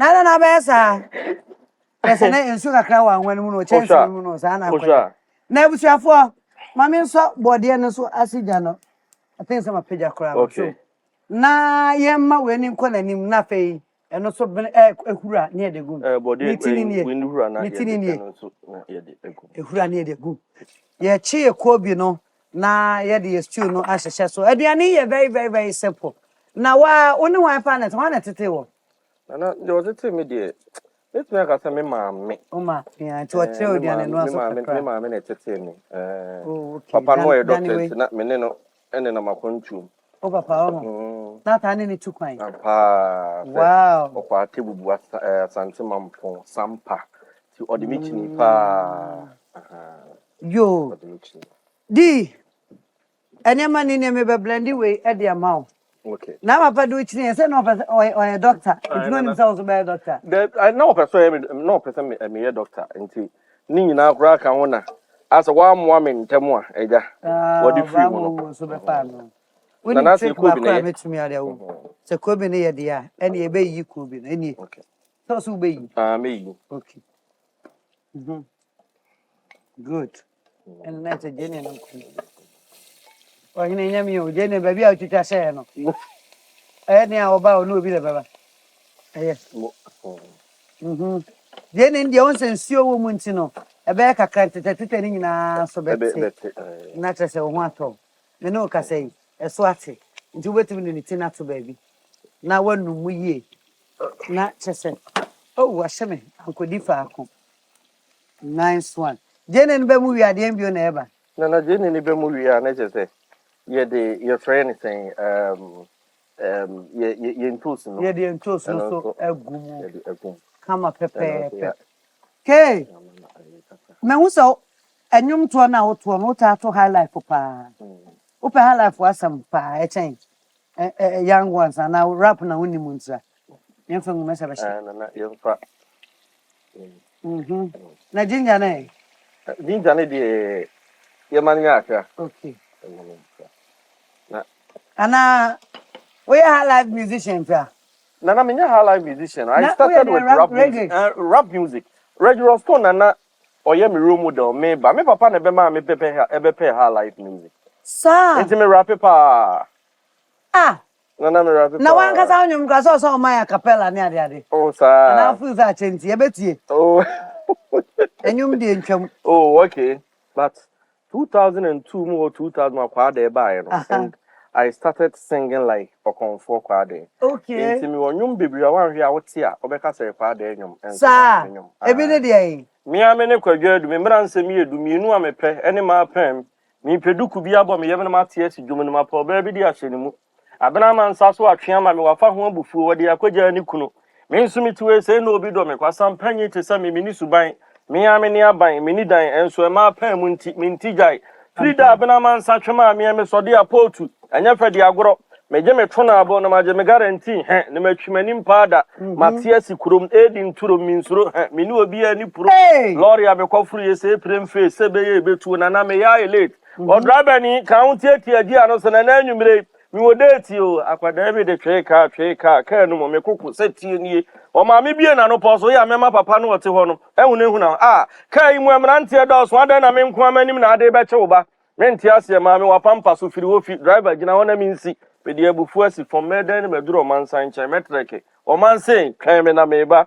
Nana Bessa. There's an in sugar crown when we know change. Never shall for Mammy saw body and so acid. I think some page crowd. Okay. Na yemma we nim kwa nanim na fei eno so ehura near the good. Body we hura na ehura near the good. Ye chi ekobi no na ye the stew no ahyehe so. Aduane ye very very very simple. Na wa oni wan fa na tete wo. Na there was a time me there. Let me ask me mama. Oma, yeah, to a tell aduane no aso. Me mama na tete me. Papa no ye doctor na me no ene na makontu. Oh papa oh. Na ta ni tu kwan. Papa. Wow. Okwa tebubu asante mampon sampa. Ti odimichi ni pa. Yo. Di. Enema ni me be blendi we e dia ma. Okay. Na papa do chi ni say no or a doctor. It no himself to be a doctor. I know person me a doctor nti ni nyina kura kan ho na. Asa wa moamen ntemu a eja. Wodi free mo so be pa no. When you take back, I met me at the se kobe ne ye dia ene ye be yi kobe na eni So be. Me. Okay. Good. And that's a genuine. Oh, you name you, Jenny, baby, out to say no. Any about no be the baba. Yes. Jenny, the ones and see a woman to know. A bear can't take any so better. Not as a one to. The no can say, a swatty. Do wait in the tina to baby. Now one we not just say, oh, wash me, Uncle Differ. Nice one. Jenny and Bemu, we are the embryo never. No, Jenny, ni be movie ya na say. Yeah, your friend is saying you impulse no. Yeah, the impulse no so egum. Come up pepe. Yeah. Okay. Me hu so enyum to na wo to no ta to high life pa. Open high life wasam pa e chen. Young ones and now rap na woni munza. Yem fa ngumesa ba shi. Na yem fa. Na jinja na. Jinja na de yemanya aka. Okay. Ana we are live musician fa. Nana me high life musician. I started with rap music. Reggie Roscoe na oye me role model me ba me papa na be ma me pepe high life music. Sir. Enti me rap pa. Ah. Nana me rap pa. Na wan kasa onyum kasa so my capella ni ade. Oh sir. Na fu za chenti e betie. Oh. Enyum de ntwam. Oh okay. But 2002 more 2000 akwa dey buy no. And I started singing like Okonfo kwade. Okay. Enti me wonyum bebre a wan hwe a wote a obeka sere kwade enyum. Sa. Ebi de dey. Me amene kwadwadu me mra nsem yedu mienu amepe ene ma pem. Me peduku bi abo me yem na mate asi dwom no mapo ba bi di ahyene mu. Abena man sa so atwea ma me wafa ho abufuo wode akogya ni kunu. Me nso mitiwe se na obi do me kwasam panyi te se me ni suban. Me amene aban me ni dan enso e ma pam mu nti me nti jai. Frida abena man sa twema me me so de apotu. Anya fedi agoro. Meje me tona abo na maje me guarantee ne matwimani mpada mate asi kurom edi nturo minsuro me ni obi ani pro lorry abekofuru yese prem face sebeye betu na me ya elate o driver ni count eti agi anoso na anwumire mi wodeti o akwada bi de tweka ka no me koku setie nie o ma me bie na no poso ya mema papa no wote ho no ehunu na kai mu amrante do so adan na me nko amanim na ade be chewo menti ase ma me wapampa so firi wo fi driver gina ho na minsi pedi abufu asi from meden be duro mansan che metreke o mansen kan me na meba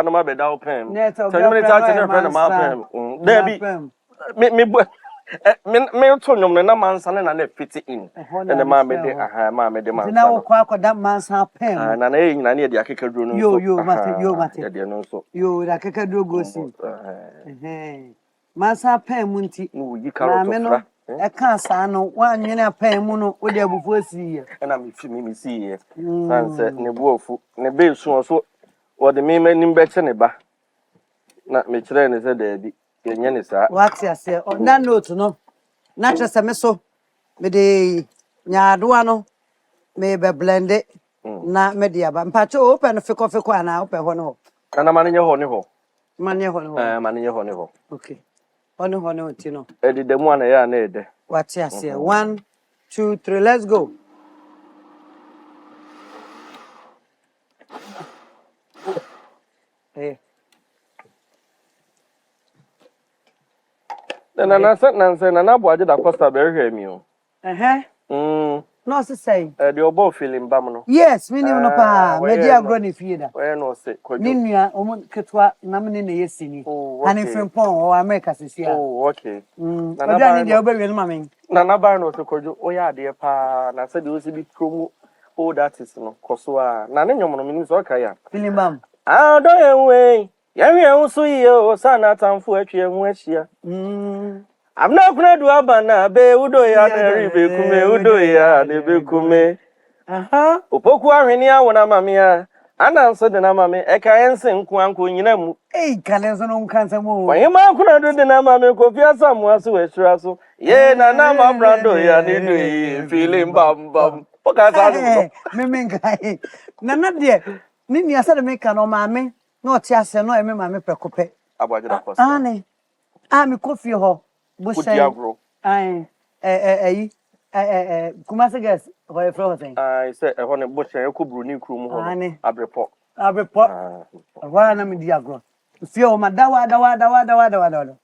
no ma be da open tell me that na friend ma pem there be me to nyom na mansan na na fit in and ma me de ma me de mansan na wo kwa da mansan pem na e nyina ne de akeka duro no yo mate de no so yo da akeka duro go si mansan pem nti wo yi carrot fra e kan sa no wan nwene pan mu no wo de abufu asi na me see here sanse ne buofu ne be su so wo de me manim be che ne ba na me kire ne se da bi yenye ne sa what ase na note no na chese me so me de nyaado no me be blend na me de aba mpacho open fiko ana open ho no na mane nye ho ne ho mane ho no mane nye ho ne ho okay Ono ti no. Edi demu ana ya na ede. What ya say? 1 2 3 let's go. Hey. Na bo aje da Costa be hwe mi o. No say. The obo feeling bam no. Yes, me no pa. Me dia agro ni fie da. Where no say. Ni nua omo ketwa na me ne yesini. Hani frimpon o America sisia. Oh, okay. Na na dia oba wi no mame. Na ba no so kojo o ya de pa na say de o si bi promo all that is no koso a. Na ne nyom no me so ka ya. Feeling bam. Do yenwe. Yenwe enso yi o sana tamfo atwe enwo ahia. I'm not gonna do abana be udo ya na ribe kume udo ya de be kume. Opoku ahwene awona mamia. Ananso de na mame e ka ense nko anko nyina mu. Kale so no nkansa mu. Wanye ma kuna do de na mame kofi asamu aso wesura so. Ye na na ma brando ya ni do yi feeling bam bam. Oka sa so. Me nkai. Na de ni ni asa de me ka no mame. No ti ase no e me mame prekope. Abwaje da kosa. Ani. Me kofi ho. Bushagro. Kumasi guys, why from saying? I said, I want to bush and kubru ni krum ho. Abrepo. Abepo. Wa na me di agro. Fie o ma dawa.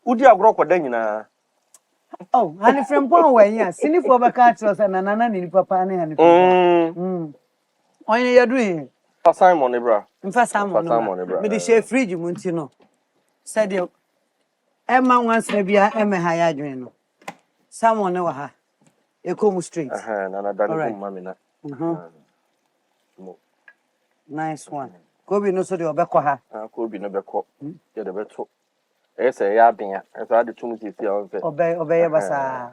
Udi agro kwa nyina. Oh, hani from pon we nya. Sinifo be ka ti o se na nana ni papa ne hani from. Onye ya do Pa Simon bra. Mfa Simon no. Me di share fridge mu nti no. Said you Emma once na bia emme ha ya adwen no. Simon ne wa ha. E come straight. Na dani ko mami na. Nice one. Kobi no so de obekọ ha. Kobi no beko. Ye de beto. Ese ya den ya. Ese ade tum si fi on fe. Obeye basa.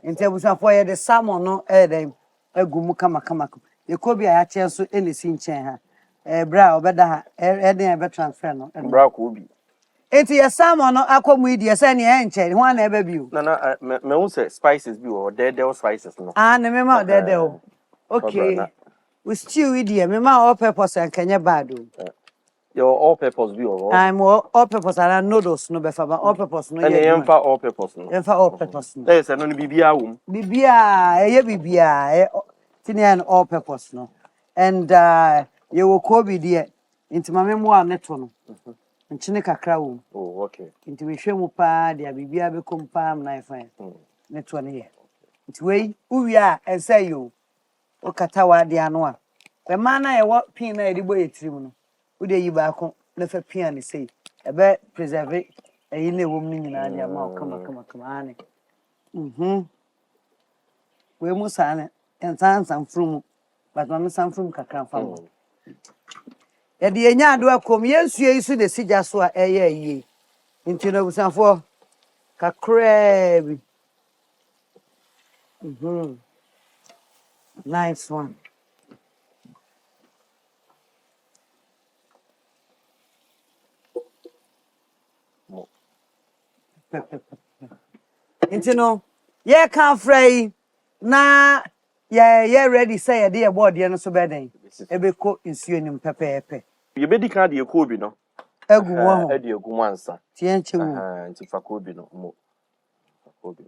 Nti abusafo ye de Simon no dem agumu kama. Ye kobi a ya che so enesi nchen ha. Bra obeda ha. Den be transfer no. Bra kobi. Enti ye Simon no akomu idi ye se ne enche. Ho na ebe biu. Na me won say spices bi o there spices no. Ne me ma there o. Okay. We stew idi me ma all purpose and kenya bad o. Your all purpose bi o. I'm all purpose and noodles no be fa ba all purpose no ye. And emfa all purpose no. Emfa all purpose no. There say no bibia wom. Bibia ye bibia tini an all purpose no. And ye wo kobi de inti mame mo a neto no. Nchine kakra wo. Oh, okay. Inti we hwe mu pa de bibia be kom pa am na ifan. Neto ne ye. Inti we uwi a ense yo. O kata wa de ano a. Be mana ye wo pin na edibo yetrim no. Wo de yi ba ko na fa pin ani sei. Ebe preserve eyi na ewom ni nyina de ama o kama ani. We mu sane ensan from but mama san from kakra fam. E de enya ado akom yensue isu de sija so a eye yie. Nti no busanfo kakra bi. Nice one. Nti no ye kan frai na ye ready say dey board ye no so beden ebe ko nsuo nim pepepe ye bedi kan de ko bi no agu wo ho e de agu wansa tie nche wu nti fa ko bi no mo ko bi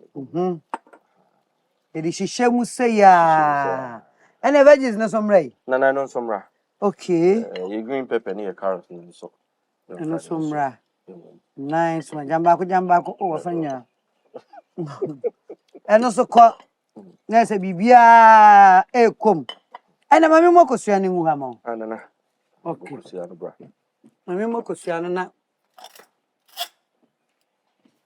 e di shishe mu say ya ene veggies no somrai na no somra okay ye green pepper ni ye carrot no so no somra nice one jamba ko o fanya eno so ko na se bibia ekom ena mami mo kosua ni hu ha ma na okay kosua no bra mami mo kosua no na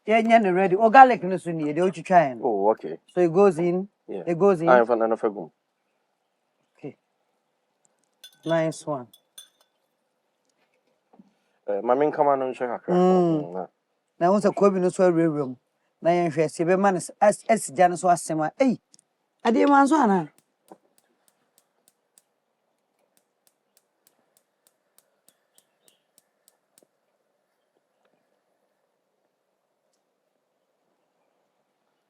yeah nya ready o garlic no so ni e de o twitwa en oh okay so it goes in it goes in I have an afagum okay nice one mami kama no nche kakra na won se kobi no so awurawum na yen hwe se be man asija no so asema ade man so ana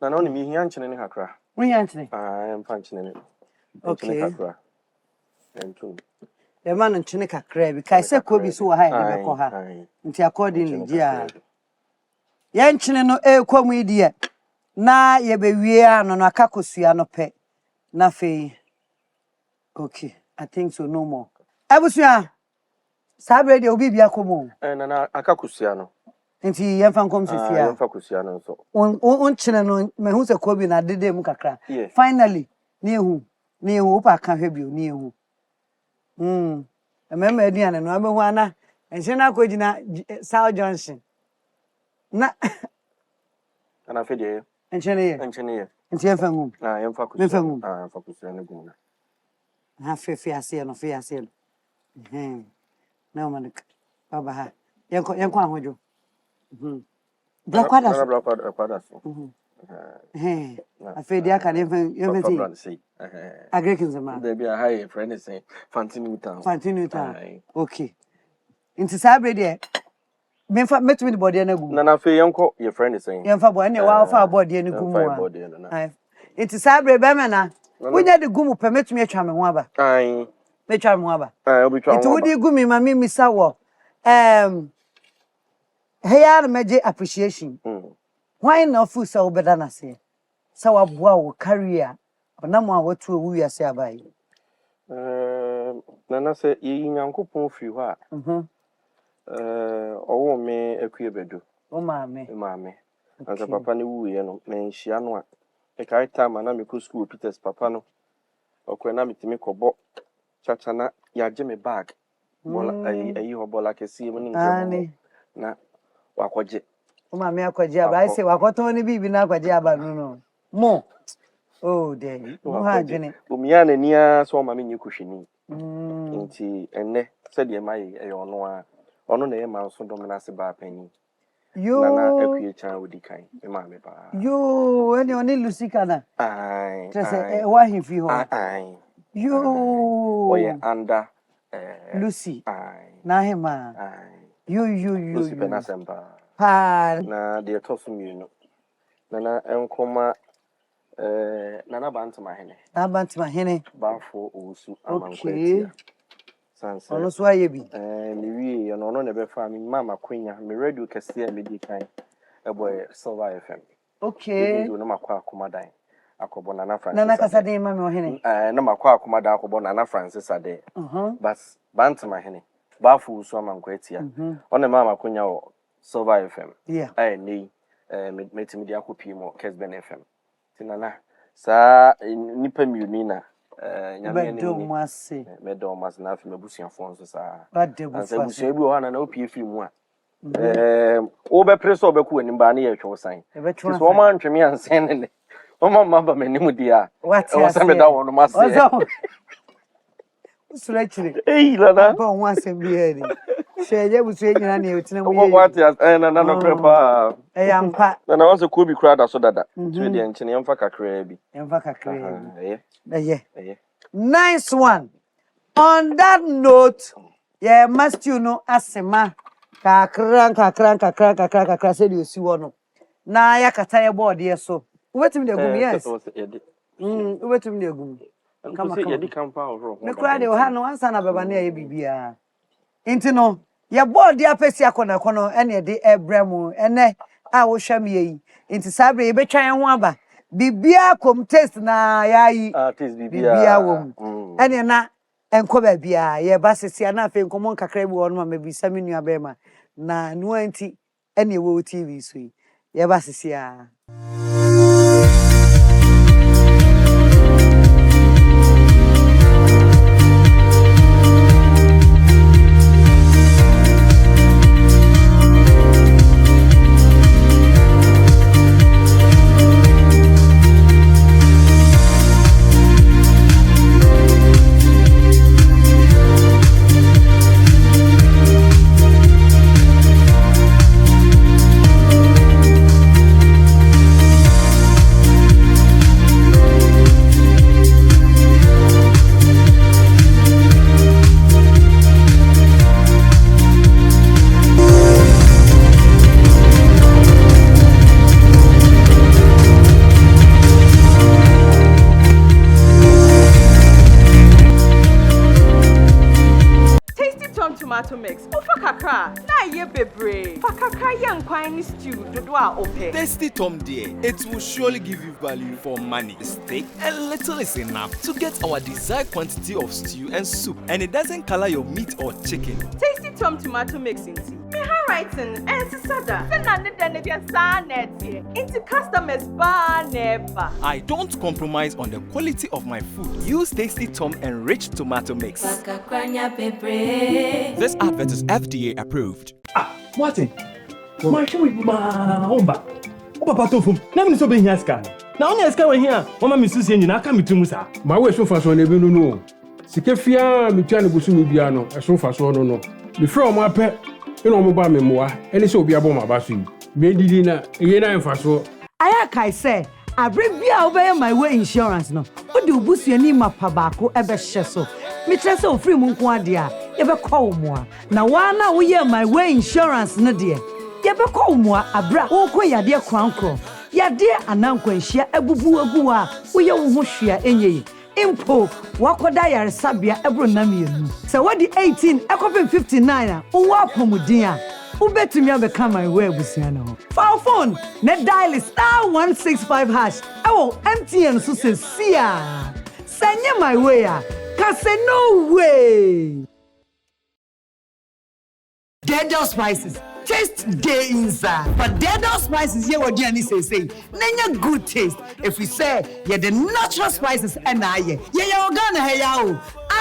na no ni mi hian chene ni kakra we yan chene em fan chene ni okay kakra entu the man chene kakra bi kai se kobi so ha e be ko ha nti accordingly dia yan chene no ekwamu idie na ye be wie ano no akakosua no pe na fe okay I think so no more abusua sabre de obi bia komo na akakosua no nti yemfa nkom sisia yemfa kosua no so on chene no mehu se kobi na dede mu kakra finally ni ehu pa ka hwe bio ni ehu emema aduane no abehu ana enhye na akogina South Junction na ana fe de enchene ye nti yemfa ngum yemfa kosua no gum na fe ase no na man baba ha yenko ahojo black quadras afi dia kan yemfa see agrekin zama there be a high friend is saying Fantinuta okay nti sabre de memfa metumi de body na gum na fe yenko your friend is saying yemfa bo ene wa fa body na gum wa nti sabre be me na wonya de gum pe metumi atwa me ho aba metwa me ho aba nti wodi gumi ma me misa wo here meje appreciation why no fu so beda na se sa wa boa wo career na mo a watu wu ya se abai Nana say ye nyankopon fi ho a. Owo me akue bedu. O maame. Ansa papa ne wu ye no, me nhia no a. E kai time na me ko school Peters papa no. Okwe na metimi kobo chacha na ya je me bag. Bola ayi ho bola kesi mu ni nje na wakoje. O maame akwaje aba I say wakoton ni bibi na akwaje aba no. Mo. Oh, there. Mo ha dwene. Umia na nia so maame nyi kuhwini. Nti enne said ye mai e ono a ono na e ma so dom na se ba pani. Nana akwie chan odi kan e ma me ba. Yo, eni oni Lucica na. Ai. Trese wa hifi ho. Ai. Yo. Oye anda Lucy. Ai. Na hema. Ai. Yo. Lucy pena semba. Pa. Na de tofu mienu. Nana enkoma Nana Bantama Hene. Bantama Hene. Bafo Usu Amankwetia. Sansa. Ono so ayebi. Ni wi no ne be fa mi mama kwenya me radio kese medi kan boy Silver FM. Okay. No makwa akomadan. Akobo Nana Francis. Nana kasa den mama o Hene. No makwa akomadan akobo Nana Francis ade. But Bantama Hene. Bafo Usu Amankwetia. Ono mama kwenya o Silver FM. Yeah. Nei metimi dia kopi mo Kesben FM. Tinana sa nipa miunina nyame ne medo mas na afi mebusuafo nso sa ansa busuan bi o hana na opie fi mu a wo be preso obeku anim ba na ye hwe san so o ma ntweme ansen ne o ma maba manim dia o sa me da wono mase usura chire lana ba won asem bi eri sheje busuan nyina na yotina mu ye what na no krepa yampa na wanse ko bi kura da so dada so de nchene yamfa kakra bi nice one. On that note, yeah, must you know asema kakra said you see one. Na ya kata ya board yes so. Wetin dey gum yes. Wetin dey gum. Come on. Yedi kampa oro. Me kura dey o ha no ansa na baba na ya bibia. Enti no, ya board ya pesi akona kono ene de ebremu ene a wo hwa me yi. Enti sabre ye betwan ho aba. Bibia kom test na yayi test bibia wo ene na enko ba bia ye ba sesia na afi nkomo kakra bi wo no ma bisa me nua be ma na no anti ene wo TV so yi ye ba sesia tomato mix. Kakra. Na ye bebre. Kakra yan kwani stew dodo a ope. Tasty Tom dear. It will surely give you value for money. Steak and little is enough to get our desired quantity of stew and soup, and it doesn't color your meat or chicken. Tasty Tom tomato mix into me handwriting and sada. Into customers bar never. I don't compromise on the quality of my food. Use Tasty Tom enriched tomato mix. This advert is FDA approved. Martin. My show with my omba. Oba patofum. Na me so be here scan. Na only scan we here. Mama me susu nyina aka me tumu sa. Ma we so fa so na be no. Sike fia me tua ne busu me bia no. E so fa so no no. Me from apɛ ina omo ba me moa. Ene se obi abo ma ba so yi. Me didi na eye na mfa so. Aya kai say abrebia obey my way insurance no. Wo de obusu ani mapa baako ebe hye so. Me kire se ofri mu nko ade a ye be call mo a. Na wa na wo ye my way insurance no de. Ye be call mo a abra wo ko yade krankro. Yade anankwanhia abubu agu a wo ye wo ho hwea enye. Impo wakoda yare sabia ebro na mienu. Se wadi 18 ekopin 59 a wo apomudin a ubetumi abeka my way abusia na ho. Fa phone ne dial *165# ewo MTN so se sia. Sanye my way a Can say no way. Dead spices. Taste day inside. But dead spices here what Gianni say. Nanya good taste. If we say yeah the natural spices and yeah organa hey yao.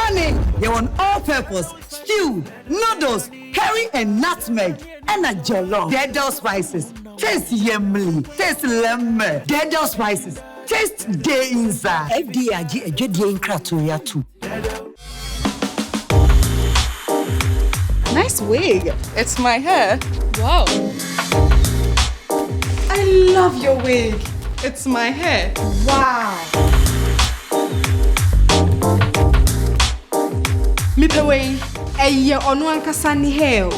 Ane you want all purpose stew, noodles, curry and nutmeg and a jollof. Dead spices. Taste yummy. Taste lemon. Dead spices. Taste day inside. FDIG a jedi in kratoya too. Nice wig. It's my hair. Wow. I love your wig. It's my hair. Wow. MiPROMO. Eye onu ankasa ni hair.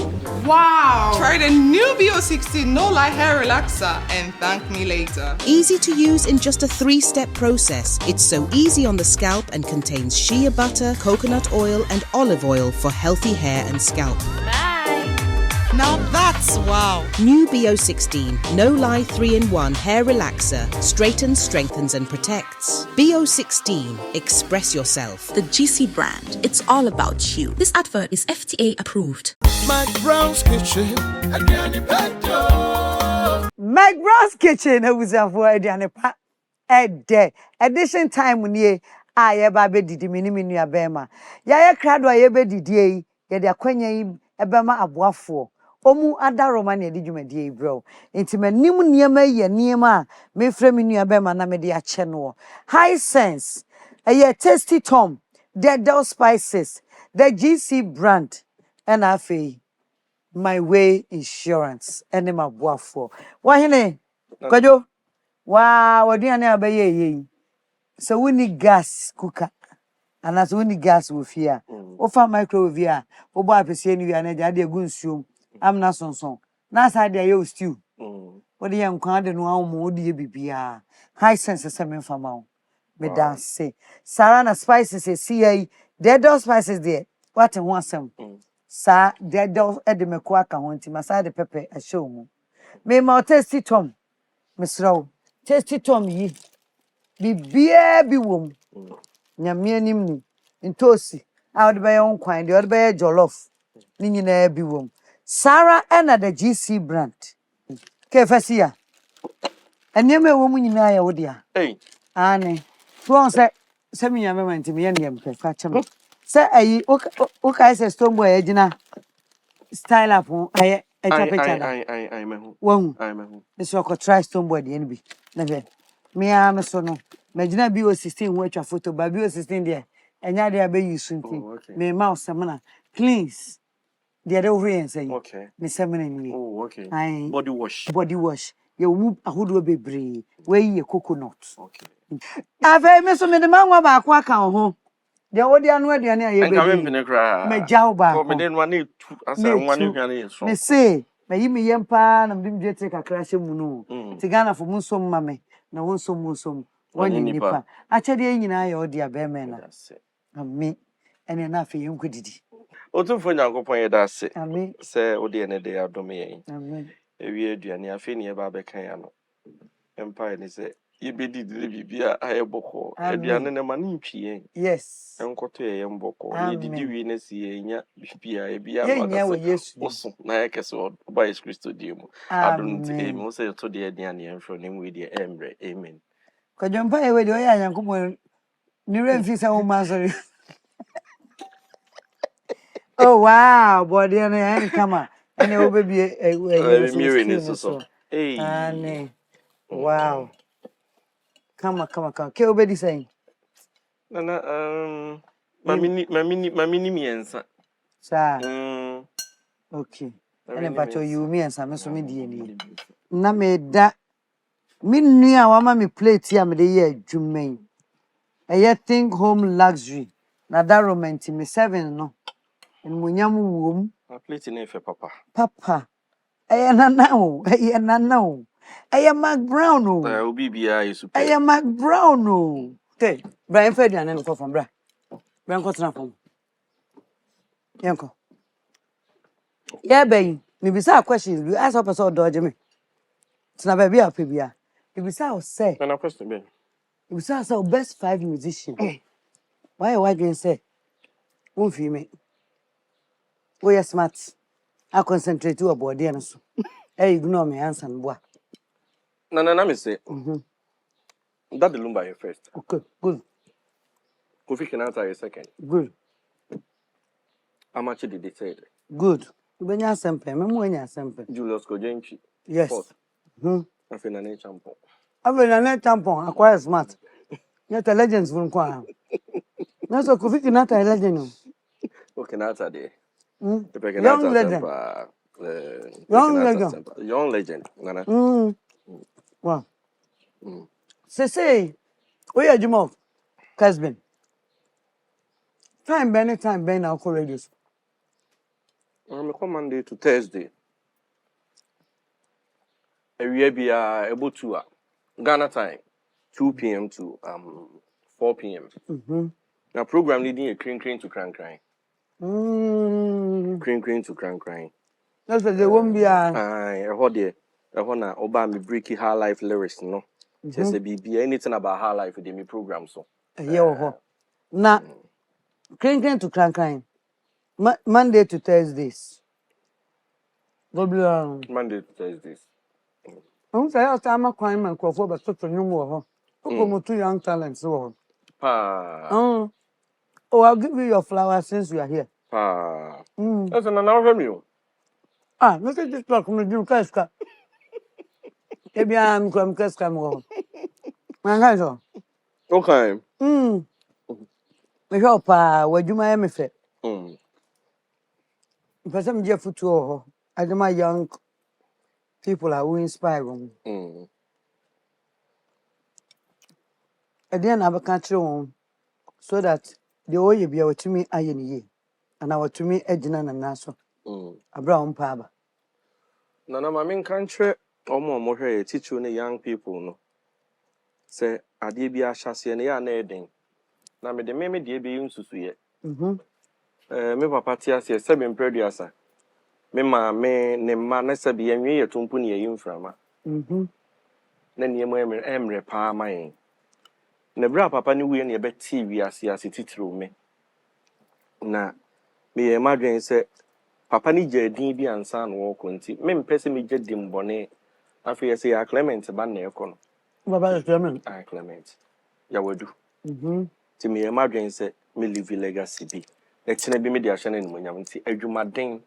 Wow. Try the new BO16 No Lie Hair Relaxer and thank me later. Easy to use in just a 3-step process. It's so easy on the scalp and contains shea butter, coconut oil, and olive oil for healthy hair and scalp. Now that's wow. New BO16 No Lie 3-in-1 Hair Relaxer straightens, strengthens, and protects. BO16 Express yourself. The GC brand. It's all about you. This advert is FTA approved. McBrown's kitchen. McBrown's kitchen was a for Adianepa. Ede. Edition time when ye baby didi mini abema. Ya kradwa ye be didi ye de akwanya ebema aboafo. Omu ada roman ye di dwumadi bro. Enti manim niema ye niema me frɛ me nuabema na me de ache no. High sense. Ye tasty tom. Dead spices. The GC brand. And afi my way insurance ene maboafo wahene kwajo wa waduane abaye ye so we need gas cooker and as we need gas wo fia ofa microwave a wo bo apese ni wi na jade egu nsuom amna sonson na sa de ye stew wo de yan kwa de no awo wo de bibia high sense se me fama wo me da se sarana spices see dead spices there what in one some sa dead edemeko aka ho nti masa de pepe a show mu me ma tasty tom misro tasty tom yi bibia bi wom nyame anim ni ntosi a ode be yon kwan de ode be jollof ni nyina bi wom Sarah and the GC brand ke fasia eneme wom nyina ya wodia ane won say me nyame manti me ye mpe fa chem say ayi o kai say stone boy agina style up aye I mehu. Won I mehu. so ko try stone boy de nbi na be me a me so no magina BO16 ho atwa photo ba BO16 de enya de abe use nti me mouse semana cleans de de ohwe yen Okay. me semana ni Oh, okay. Aye. Body wash. Body wash ye wu ahodo bebre we ye coconut Okay. ave me so me de manwa ba akwa kan ho de wodi anu aduane aye be Enka me kra. me jaw ba ko me den wan e tu asa wan e hwane e so. me say me yi me yempa na mdim jete kakra hye mu no ti Ghana fo mu nsom ma me na won nsom wonye nipa achede nyina ya odi abeme na ami ene na afi yonko didi Otumfo Nyankopon ye da se. ami Se odi ene de adome yen. ami Ewie aduane afi ne ba be kan ya no. Empire ni se ye be didi bibia aye boko. Aduane ne ma ne ntwie. yes Enkoto ye mboko. Ye didi wi na si ye nya bibia e bia ye nya wo Yesu oso na ye kese oba Yesu Kristo di mu. Adon ti mo se to de aduane enfro ne mu de emre. Amen. Kajompa ewe de oya Nyankopon ni remfi se wo masori. Oh wow, body and come on. And it will be a so. Hey. Wow. Come on. Okay, obedi saying. Nana mamini miensa. Sir. Okay. And but you me and some so me die. Na me da me nua wa ma me plate ya me de ye adwumen. I think home luxury. Na that romantic me 7 no. And munyam wom a plate in efe papa eye nana o eye McBrown o obi bia yesu pe eye McBrown o okay Brian Fedian and ko from bra Brian ko tena from yanko yeah ben me bisa questions you ask up so dodge me tena ba bia pe bia me bisa o say na question be me bisa say best 5 musician why you say won't feel me. We are smart. I concentrate to a body and so. Hey, ignore me, answer and boy. No, me say. That the lumba you first. Okay, good. Kofi can answer you second. Good. How much did they say? Good. When you're simple, when you're simple. Julius Kojenchi. Yes. I feel an champion. I feel an tampon, acquire smart. Not a legends from Kwa. That's a Kofi not a legend. Okay, that's a day. Young legend. Young legend. Wow. Say, where are you more? Husband. Time, our corridors. I'm come Monday to Thursday. We be able to Ghana time, 2 p.m. to 4 p.m. Now program leading a crane to crank. Crane to crank. That's what they won't be. I heard there. I wanna Obama breaky high life lyrics, no. Just a BB anything about high life with me program so. Now, crane to crank. Monday to Thursdays. Monday to Thursdays. I'm saying I'm a crime and crop but such a new more. Who 2 young talents so. Oh, I'll give you your flowers since you are here. That's an hour from you. Look at this talk from the Casca. Maybe I'm from Casca more. Okay. We hope what you may have fit. For some year for 2, I do my young people are who inspire me. I didn't have a country home so that the oil be able to me iron ye, and our to me Edna and Naso. A brown paba. None of my main country or more teach you young people no. Say, I did be a chassis and ya neding. Now, me the meme dear be used to ye. Me papa tia say 7 producer. Me ma me ne ma na sabi enwe ye tumpuni ye inframa. Na ne mo emre pa man. Na bra papa ni we na ye be TV ase titiro me. Na me ye madwen say papa ni je din bi ansa no wo konti. Me mpese me je dim bone. Afi ye say Clement ba na ekono. Baba Clement. Clement. Ya wadu. Ti me ye madwen say me live legacy bi. Next be me dia hye na nimonyam nti adwumaden.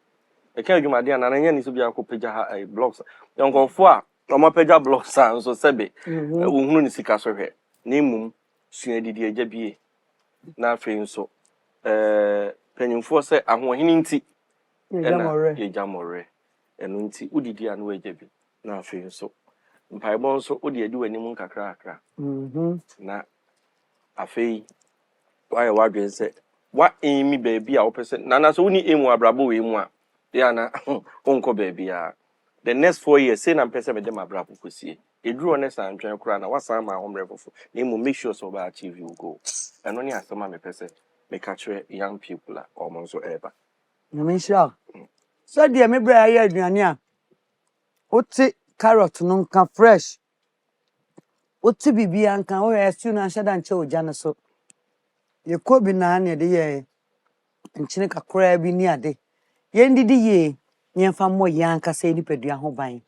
E kan adwumaden na anya ni so bia ko pagya ha blocks. Yonkofo a o ma pagya blocks a so sebe. Ohunu ni sika so hwe. Na imum sua didi agya bie. Na afi nso panyimfo se ahohini nti ye jamore. Eno nti udidi anu agya bi. Na afi nso mpaibon so odi adi wani mu kakra akra. Na afi why wadwen se what aim baby a person na so woni aim abrabo we mu a ya na onko baby a the next 4 years say na person me dem abrabo kosie eduru honest and twen kura na wasan ma homre fofo na mu make sure so ba achieve you go eno ni asema me person me catch young people a omo so eba na me sure so dia me bra ya aduane a oti carrot no nka fresh oti bibia nka o ya stew na shada nche oja ne so ye kobi na ne de ye nchine kakra bi ni ade ye ndidi ye nyemfa mo yanka se ni pedua ho ban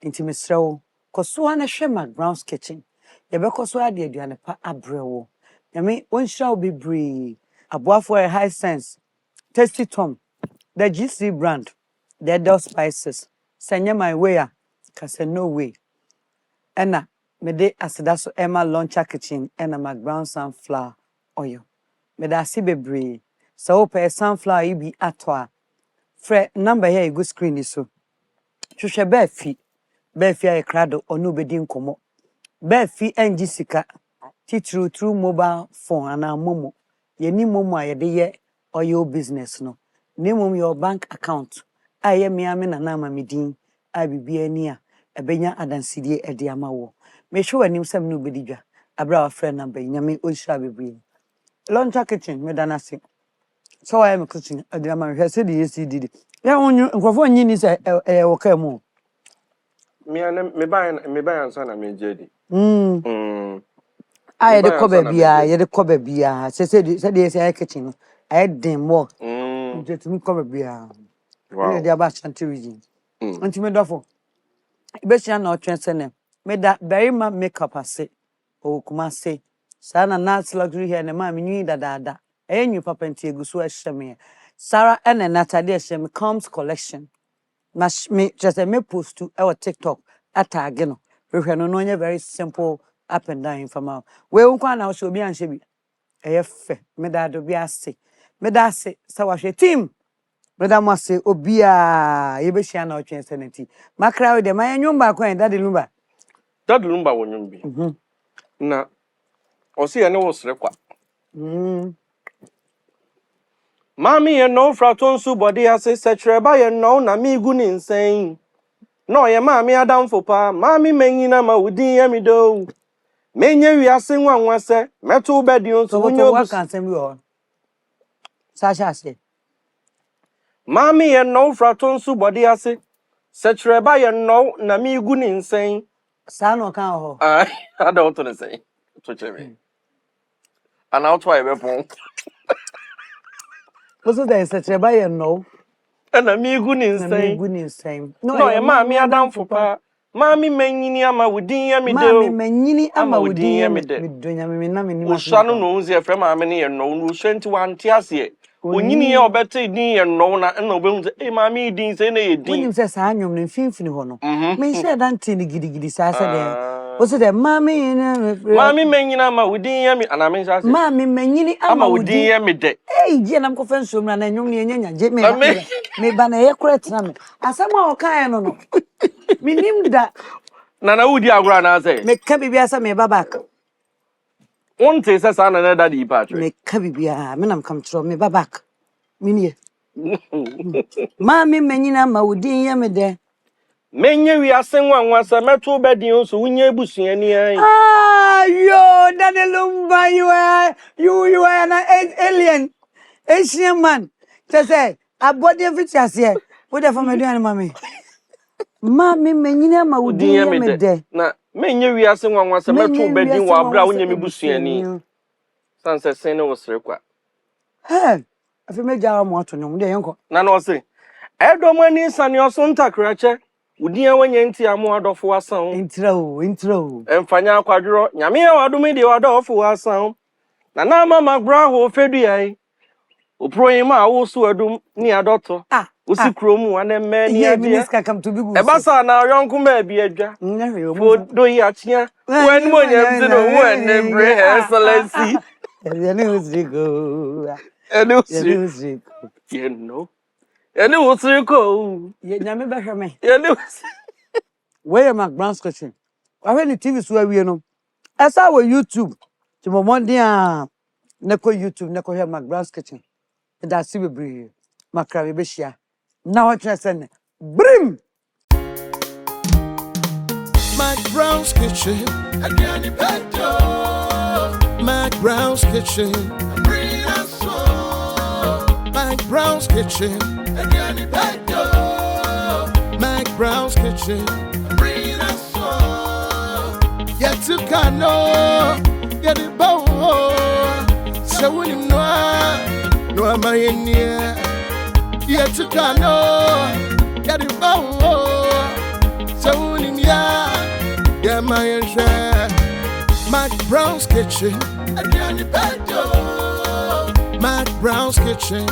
nti mesrewo koso ana hwe McBrown's kitchen ye be koso ade aduane pa abrewo yami onhira obibre aboafo high sense tasty tom the GC brand the Del spices senya my way a kase no way ena me de aseda so Emma Launcher kitchen ena McBrown's sunflower oil me da si bebre so pay sunflower ibi atwa fre number here you go screen is so hwehwe be fi ay krado onu bedi nkomo be fi NG sika titru through mobile phone ana momo ye ni momo ayede ye oil business no ni momo your bank account aye miame na na mamedin abibia ni a ebenya adansidie ede amawo me hwe wanim sam no bedi dwa abra wa friend number nyame onhira bebre Launcher kitchen me danase so I am kitchen adama hwe se de yesi ya onyu nkrofo nyi ni se woka mu me buy ansa na me jedi aye de koba bia se de kitchen I dem more. Just me come bia. Wow. They about Shanty region. Anti me dofo. Besia na otwensene. Me da very ma makeup ase. O kuma say. Sana Nats luxury here na ma me nyi da. Enyu papa nti eguso ehye Sarah and Natalia Shem Combs collection. Me just me post to our TikTok at again. We can no very simple up and down from our. We won't now show me and she be a me that do be a say. Me that say so she team. Madam must say obia ye be share na sanity. Ma crowd de my nyumba ko that lumba. That lumba won be. Na o see ene wo sere kwa. Mami ye no fraton su body ase setreba ye no na mi gu ni nsen. No ye mami adam fopa, mami menyina ma wudin ye mi do. Menye wi ase nwanwa se, meto bedi on so wonyo what can say we all. Sasha say. Mami ye no fraton su body ase setreba ye no na mi gu ni nsen. Sa no kan ho. I don't to say. To cheme. And out why be pon. Also there is a trebaya no. And a me good insane. No, your mammy adam for pa. Mammy menyini ama wudin ya mi do. Mammy menyini ama wudin ya mi do. Ushanu knows your friend mammy and no, who sent to one tiasie. Unyini ya obete din ya no na no be say mammy din say na din. When you say anyum ne finfini ho no. Me say dan tin gidi sa say dem. Also the mammy menyini ama wudin ya mi ana me say. Mammy menyini ama wudin ya mi de. Eh je nam ko fen so na nyum ne nyanya je me ba na ye correct na me. Asama o kan no. Minim da. Nana wudi agura na say. Me ka bibia say me babak. One say say na na daddy patch. Me ka bibia me nam kam tro me babak. Minie. Mami menyina ma wudin ya me de. Menye wi asenwanwa say meto bedin so wunye ebusuani an. Ah yo Danelumba you are an alien. Asian man. Just say abodi features here. What the for me do an mami. Mami menyina ma wudin ya me de. Na menye wi asenwanwa say meto bedin wa abra wunye mebusuani. Sanse sene wo sere kwa. Hey, afi meja mo ato nyom de yenko. Na no say. Edo mani sane oso ntakrache. Udin wanye nti amu adofo asan. Intro. Emfanya akwadro, nyame ya wadome de wadofo asan. Na ma McBrown's ho fedua. Oproyima awoso adum ni adoto. Osi kromu ane meni ade. Minister come to bigu. E basa na yonku ma bi adwa. Fo do yi achia. Wen mo nyam ti no wo enembre excellency. Ene usrigo. You know. Ene usrigo. Ye nyame behwe me. Ene Where McBrown's kitchen. I heard the TV so we no. As our YouTube. To momondia neko YouTube neko hear McBrown's kitchen. That see we bring. Makrabi be share. Now what you say? Brim. McBrown's kitchen. Again the pedo. McBrown's kitchen. Bring us so. McBrown's kitchen. Again the pedo. McBrown's kitchen. Bring us so. Yet to cano. Get it bow. So when you know, no am I in here. Yet to cano. Get it bow. So when you yeah, my share. McBrown's kitchen. Again the pedo. McBrown's kitchen.